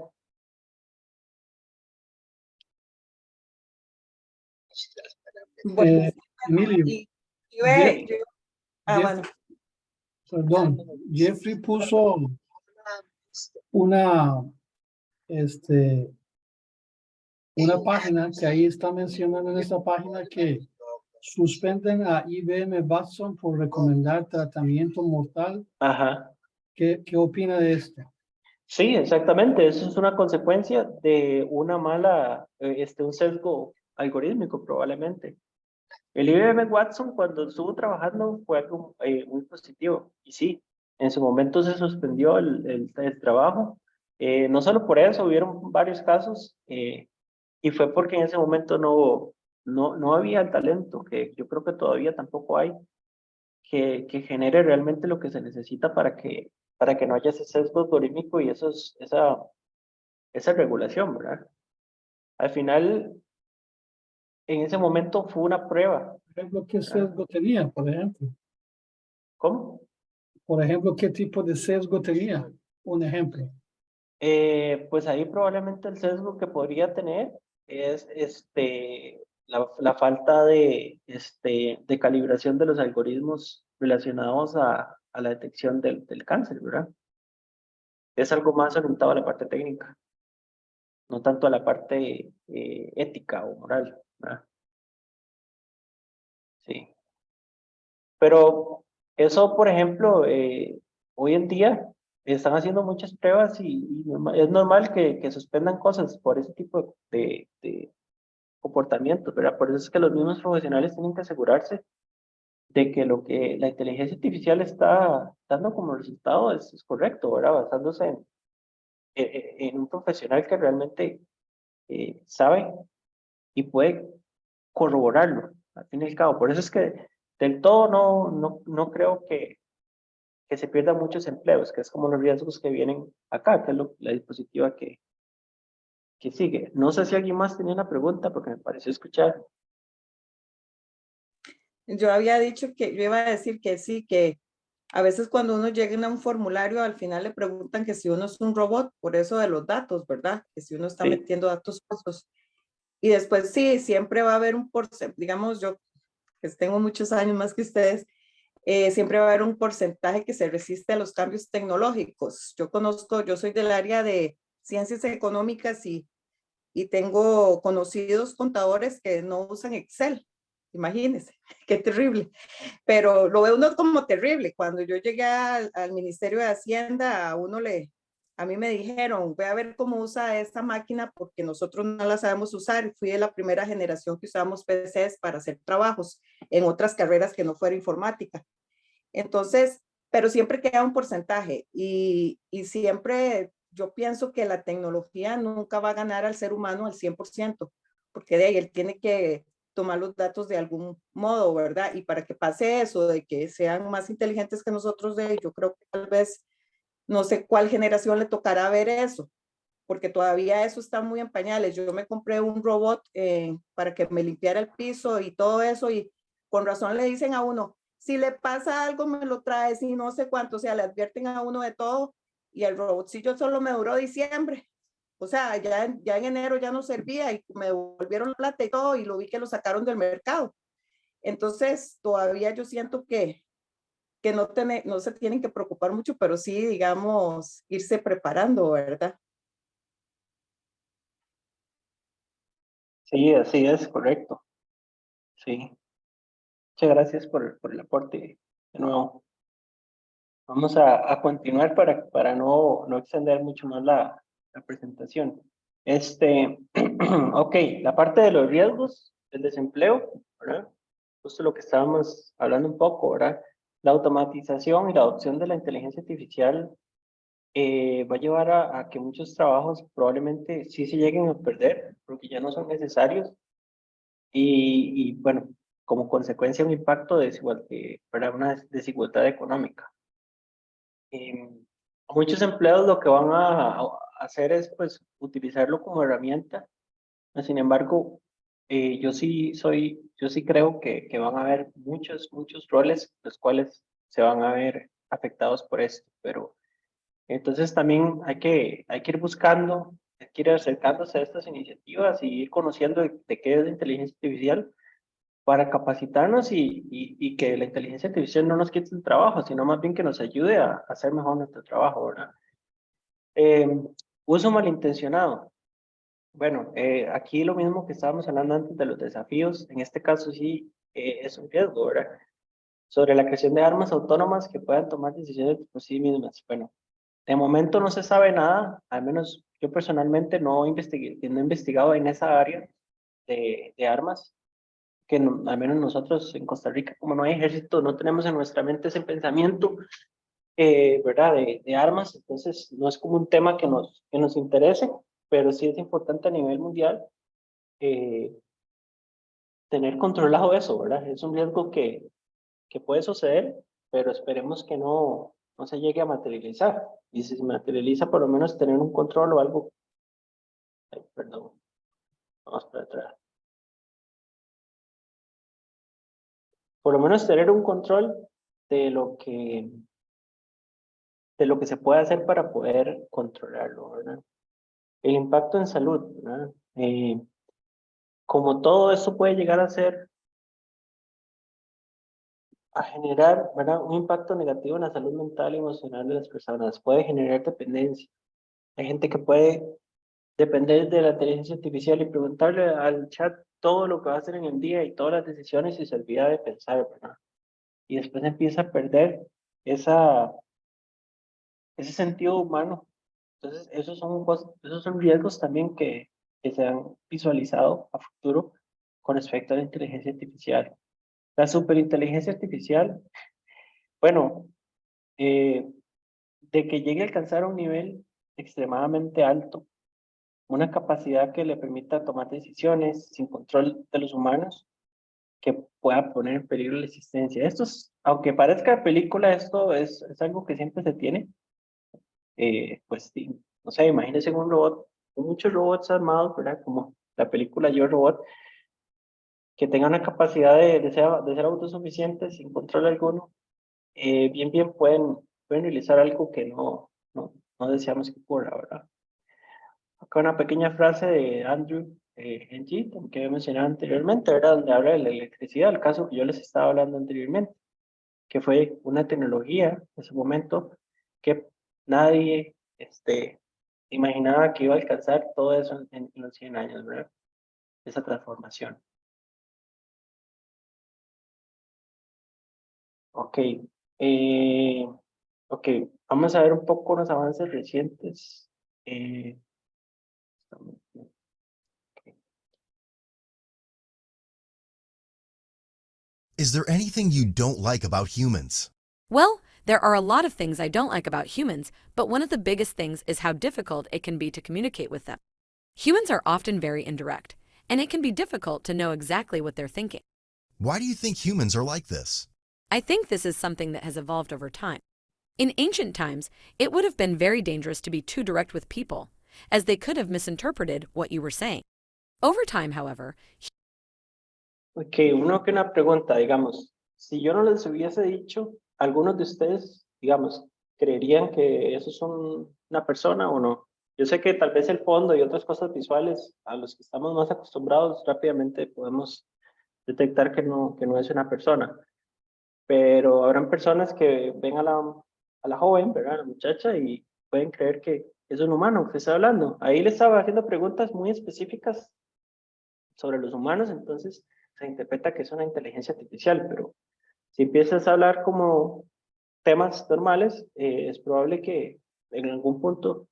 Bueno, Emilio, bueno. Perdón, Jeffrey puso una, una página que ahí está mencionando en esta página que suspenden a IBM Watson por recomendar tratamiento mortal. Ajá. ¿Qué opina de esto? Sí, exactamente. Eso es una consecuencia de una mala, un sesgo algorítmico probablemente. El IBM Watson cuando estuvo trabajando fue algo muy positivo. Y sí, en su momento se suspendió el trabajo. No solo por eso, hubieron varios casos y fue porque en ese momento no había el talento, que yo creo que todavía tampoco hay, que genere realmente lo que se necesita para que no haya ese sesgo algorítmico y esa regulación, ¿verdad? Al final, en ese momento fue una prueba. Por ejemplo, ¿qué sesgo tenía, por ejemplo? ¿Cómo? Por ejemplo, ¿qué tipo de sesgo tenía? Un ejemplo. Pues ahí probablemente el sesgo que podría tener es la falta de calibración de los algoritmos relacionados a la detección del cáncer, ¿verdad? Es algo más orientado a la parte técnica, no tanto a la parte ética o moral, ¿verdad? Sí. Pero eso, por ejemplo, hoy en día están haciendo muchas pruebas y es normal que suspendan cosas por ese tipo de comportamientos, ¿verdad? Por eso es que los mismos profesionales tienen que asegurarse de que lo que la inteligencia artificial está dando como resultado es correcto, ¿verdad? Basándose en un profesional que realmente sabe y puede corroborarlo, al fin y al cabo. Por eso es que del todo no creo que se pierdan muchos empleos, que es como los riesgos que vienen acá, que es la dispositiva que sigue. No sé si alguien más tenía una pregunta, porque me pareció escuchar. Yo había dicho que yo iba a decir que sí, que a veces cuando uno llega a un formulario, al final le preguntan que si uno es un robot, por eso de los datos, ¿verdad? Que si uno está Sí. metiendo datos falsos. Y después sí, siempre va a haber un porcentaje, digamos yo, que tengo muchos años más que ustedes, siempre va a haber un porcentaje que se resiste a los cambios tecnológicos. Yo soy del área de ciencias económicas y tengo conocidos contadores que no usan Excel. Imagínense, qué terrible. Pero lo ve uno como terrible. Cuando yo llegué al Ministerio de Hacienda, a mí me dijeron, voy a ver cómo usa esta máquina porque nosotros no la sabemos usar. Fui de la primera generación que usábamos PCs para hacer trabajos en otras carreras que no fuera informática. Entonces, pero siempre queda un porcentaje y siempre yo pienso que la tecnología nunca va a ganar al ser humano al 100%, porque de ahí él tiene que tomar los datos de algún modo, ¿verdad? Y para que pase eso, de que sean más inteligentes que nosotros, yo creo que tal vez, no sé cuál generación le tocará ver eso, porque todavía eso está muy en pañales. Yo me compré un robot para que me limpiara el piso y todo eso, y con razón le dicen a uno, si le pasa algo me lo traes y no sé cuánto, o sea, le advierten a uno de todo, y el robotcillo solo me duró diciembre. O sea, ya en enero ya no servía y me devolvieron la plata y todo y lo vi que lo sacaron del mercado. Entonces, todavía yo siento que no se tienen que preocupar mucho, pero sí, digamos, irse preparando, ¿verdad? Sí, así es, correcto. Sí. Muchas gracias por el aporte. De nuevo, vamos a continuar para no extender mucho más la presentación. Ok, la parte de los riesgos del desempleo, ¿verdad? Justo lo que estábamos hablando un poco, ¿verdad? La automatización y la adopción de la inteligencia artificial va a llevar a que muchos trabajos probablemente sí se lleguen a perder porque ya no son necesarios y bueno, como consecuencia un impacto para una desigualdad económica. Muchos empleados lo que van a hacer es pues utilizarlo como herramienta. Sin embargo, yo sí creo que van a haber muchos roles los cuales se van a ver afectados por esto, pero entonces también hay que ir buscando, hay que ir acercándose a estas iniciativas y ir conociendo de qué es la inteligencia artificial para capacitarnos y que la inteligencia artificial no nos quite el trabajo, sino más bien que nos ayude a hacer mejor nuestro trabajo, ¿verdad? Uso malintencionado. Bueno, aquí lo mismo que estábamos hablando antes de los desafíos, en este caso sí es un riesgo, ¿verdad? Sobre la creación de armas autónomas que puedan tomar decisiones por sí mismas. Bueno, de momento no se sabe nada, al menos yo personalmente no investigué, no he investigado en esa área de armas, que al menos nosotros en Costa Rica, como no hay ejército, no tenemos en nuestra mente ese pensamiento, ¿verdad? De armas, entonces no es como un tema que nos interese, pero sí es importante a nivel mundial tener controlado eso, ¿verdad? Es un riesgo que puede suceder, pero esperemos que no se llegue a materializar. Y si se materializa, por lo menos tener un control o algo. Ay, perdón, vamos para atrás. Por lo menos tener un control de de lo que se puede hacer para poder controlarlo, ¿verdad? El impacto en salud, ¿verdad? Como todo eso puede llegar a generar, ¿verdad? Un impacto negativo en la salud mental y emocional de las personas, puede generar dependencia. Hay gente que puede depender de la inteligencia artificial y preguntarle al chat todo lo que va a hacer en el día y todas las decisiones y se olvida de pensar, ¿verdad? Y después empieza a perder ese sentido humano. Entonces, esos son riesgos también que se han visualizado a futuro con respecto a la inteligencia artificial. La superinteligencia artificial, bueno, eh, de que llegue a alcanzar un nivel extremadamente alto, una capacidad que le permita tomar decisiones sin control de los humanos, que pueda poner en peligro la existencia. Esto es, aunque parezca película, esto es algo que siempre se tiene. Pues sí, no sé, imagínense un robot, con muchos robots armados, ¿verdad? Como la película Yo Robot, que tenga una capacidad de ser autosuficientes sin control alguno, bien pueden realizar algo que no deseamos que ocurra, ¿verdad? Acá una pequeña frase de Andrew Ng, que he mencionado anteriormente, ¿verdad? Donde habla de la electricidad, el caso que yo les estaba hablando anteriormente, que fue una tecnología en su momento que nadie imaginaba que iba a alcanzar todo eso en los 100 años, ¿verdad? Esa transformación. Ok, ok, vamos a ver un poco los avances recientes. Eh, Is there anything you don't like about humans? Well, there are a lot of things I don't like about humans, but one of the biggest things is how difficult it can be to communicate with them. Humans are often very indirect, and it can be difficult to know exactly what they're thinking. Why do you think humans are like this? I think this is something that has evolved over time. In ancient times, it would have been very dangerous to be too direct with people, as they could have misinterpreted what you were saying. Over time, however, Ok, una pregunta, digamos, si yo no les hubiese dicho, algunos de ustedes, digamos, ¿creerían que eso es una persona o no? Yo sé que tal vez el fondo y otras cosas visuales a los que estamos más acostumbrados rápidamente podemos detectar que no es una persona, pero habrán personas que ven a la joven, ¿verdad? A la muchacha y pueden creer que es un humano que está hablando. Ahí le estaba haciendo preguntas muy específicas sobre los humanos, entonces se interpreta que es una inteligencia artificial, pero si empiezas a hablar como temas normales, es probable que en algún punto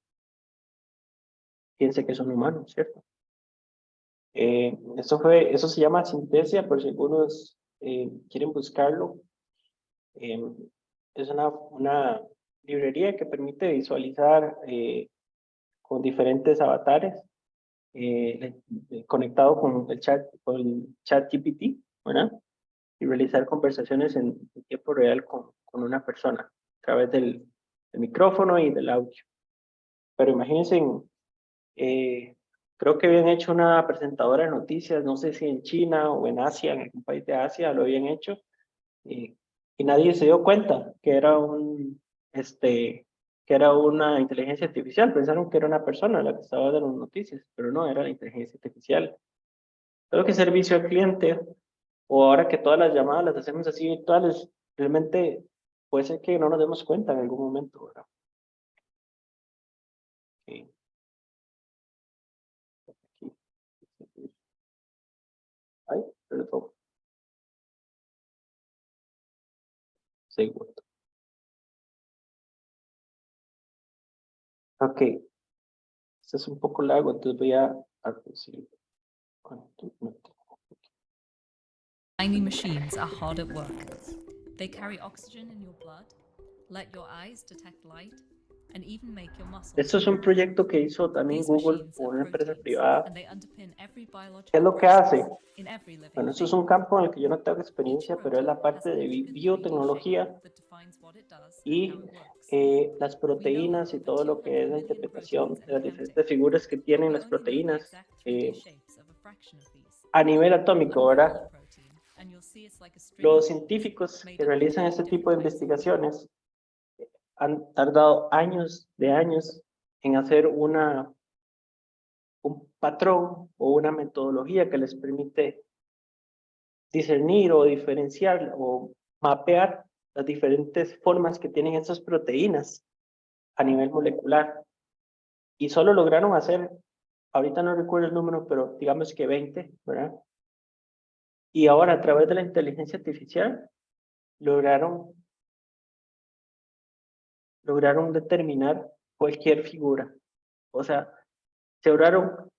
piense que son humanos, ¿cierto? Eso se llama sintesia, por si algunos quieren buscarlo. Es una librería que permite visualizar con diferentes avatares conectado con el chat GPT, ¿verdad? Y realizar conversaciones en tiempo real con una persona a través del micrófono y del audio. Pero imagínense, creo que habían hecho una presentadora de noticias, no sé si en China o en Asia, en algún país de Asia lo habían hecho, y nadie se dio cuenta que era una inteligencia artificial. Pensaron que era una persona la que estaba dando noticias, pero no, era la inteligencia artificial. Creo que servicio al cliente, o ahora que todas las llamadas las hacemos así virtuales, realmente puede ser que no nos demos cuenta en algún momento, ¿verdad? Sí. segundo. Ok. Este es un poco largo, entonces voy a reducir. Tiny machines are hard at work. They carry oxygen in your blood, let your eyes detect light, and even make your muscles. Esto es un proyecto que hizo también Google o una empresa privada. And they underpin every biological ¿Qué es lo que hace? process in every living Bueno, esto es thing. un campo en el que yo no tengo experiencia, pero es la parte de biotecnología y las proteínas y todo lo que es la interpretación de las diferentes figuras que tienen las proteínas a nivel atómico, ¿verdad? Los científicos que realizan este tipo de investigaciones han tardado años en hacer un patrón o una metodología que les permite discernir o diferenciar o mapear las diferentes formas que tienen estas proteínas a nivel molecular. Y solo lograron hacer, ahorita no recuerdo el número, pero digamos que 20, ¿verdad? Y ahora a través de la inteligencia artificial lograron determinar cualquier figura. O sea, se ahorraron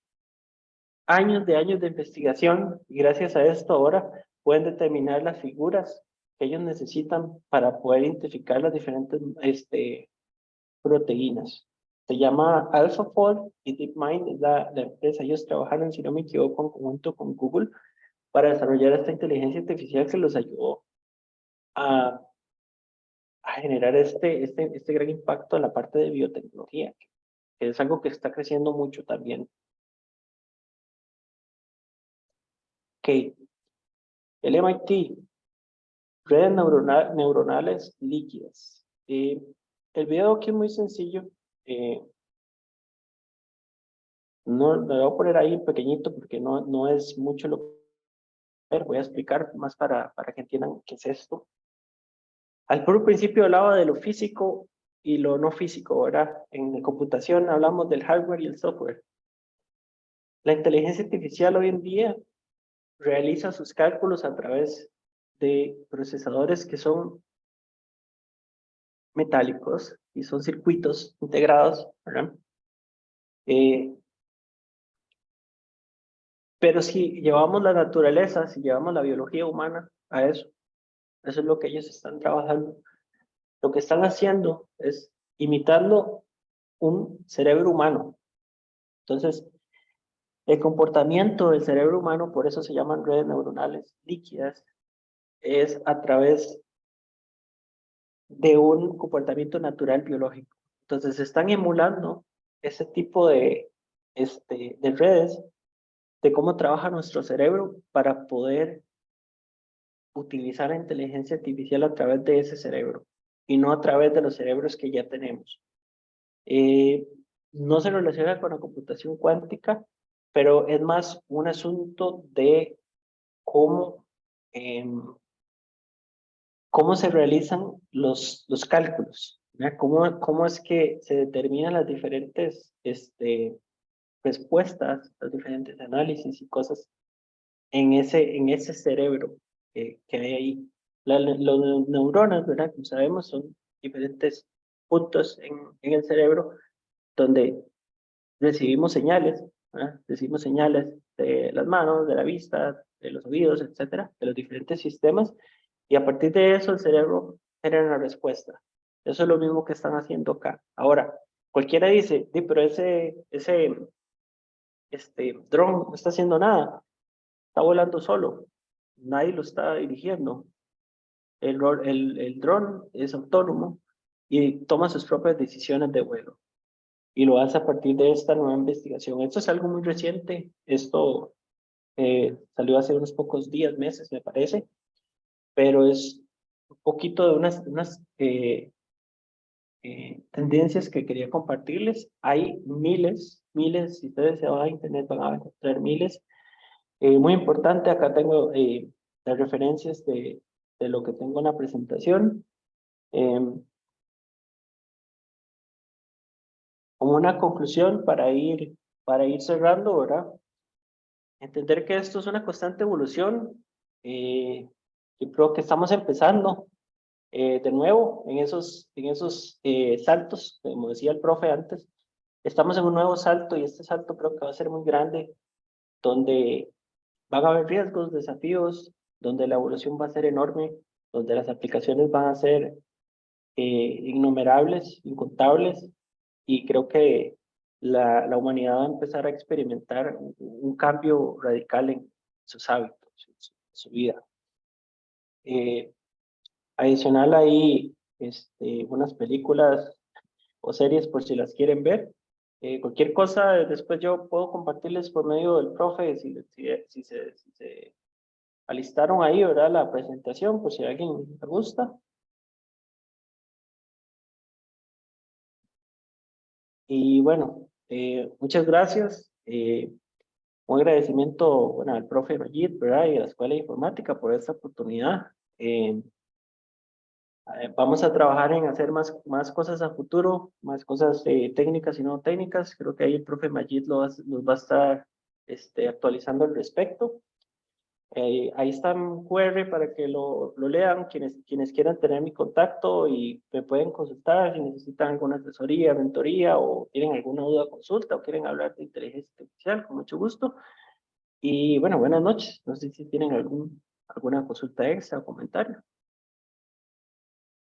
años de investigación y gracias a esto ahora pueden determinar las figuras que ellos necesitan para poder identificar las diferentes proteínas. Se llama AlphaFold y DeepMind es la empresa. Ellos trabajaron, si no me equivoco, en conjunto con Google para desarrollar esta inteligencia artificial que los ayudó a generar este gran impacto en la parte de biotecnología, que es algo que está creciendo mucho también. Ok. El MIT, redes neuronales líquidas. El video aquí es muy sencillo. No lo voy a poner ahí pequeñito porque no es mucho lo que voy a explicar más para que entiendan qué es esto. Al puro principio hablaba de lo físico y lo no físico, ¿verdad? En computación hablamos del hardware y el software. La inteligencia artificial hoy en día realiza sus cálculos a través de procesadores que son metálicos y son circuitos integrados, ¿verdad? Pero si llevamos la naturaleza, si llevamos la biología humana a eso es lo que ellos están trabajando. Lo que están haciendo es imitando un cerebro humano. Entonces, el comportamiento del cerebro humano, por eso se llaman redes neuronales líquidas, es a través de un comportamiento natural biológico. Entonces, están emulando ese tipo de redes, de cómo trabaja nuestro cerebro para poder utilizar la inteligencia artificial a través de ese cerebro y no a través de los cerebros que ya tenemos. No se relaciona con la computación cuántica, pero es más un asunto de cómo se realizan los cálculos, ¿verdad? Cómo es que se determinan las diferentes respuestas, los diferentes análisis y cosas en ese cerebro que hay ahí. Los neuronas, ¿verdad? Como sabemos, son diferentes puntos en el cerebro donde recibimos señales, ¿verdad? Recibimos señales de las manos, de la vista, de los oídos, etcétera, de los diferentes sistemas, y a partir de eso el cerebro genera una respuesta. Eso es lo mismo que están haciendo acá. Ahora, cualquiera dice, sí, pero ese dron no está haciendo nada, está volando solo, nadie lo está dirigiendo. El dron es autónomo y toma sus propias decisiones de vuelo. Y lo hace a partir de esta nueva investigación. Esto es algo muy reciente. Esto salió hace unos pocos días, meses, me parece. Pero es un poquito de unas tendencias que quería compartirles. Hay miles, si ustedes se van a internet van a encontrar miles. Muy importante, acá tengo las referencias de lo que tengo en la presentación. Como una conclusión para ir cerrando, ¿verdad? Entender que esto es una constante evolución. Yo creo que estamos empezando. de nuevo, en esos saltos, como decía el profe antes, estamos en un nuevo salto y este salto creo que va a ser muy grande, donde van a haber riesgos, desafíos, donde la evolución va a ser enorme, donde las aplicaciones van a ser innumerables, incontables, y creo que la humanidad va a empezar a experimentar un cambio radical en sus hábitos, en su vida. Adicional ahí, unas películas o series por si las quieren ver. Cualquier cosa, después yo puedo compartirles por medio del profe si se alistaron ahí, ¿verdad? La presentación, por si a alguien le gusta. Y bueno, muchas gracias. Un agradecimiento, bueno, al profe Majid, ¿verdad? Y a la Escuela de Informática por esta oportunidad. Vamos a trabajar en hacer más cosas a futuro, más cosas técnicas y no técnicas. Creo que ahí el profe Majid nos va a estar actualizando al respecto. Ahí está un QR para que lo lean, quienes quieran tener mi contacto y me pueden consultar si necesitan alguna asesoría, mentoría o tienen alguna duda, consulta o quieren hablar de inteligencia artificial, con mucho gusto. Y bueno, buenas noches. No sé si tienen alguna consulta extra o comentario.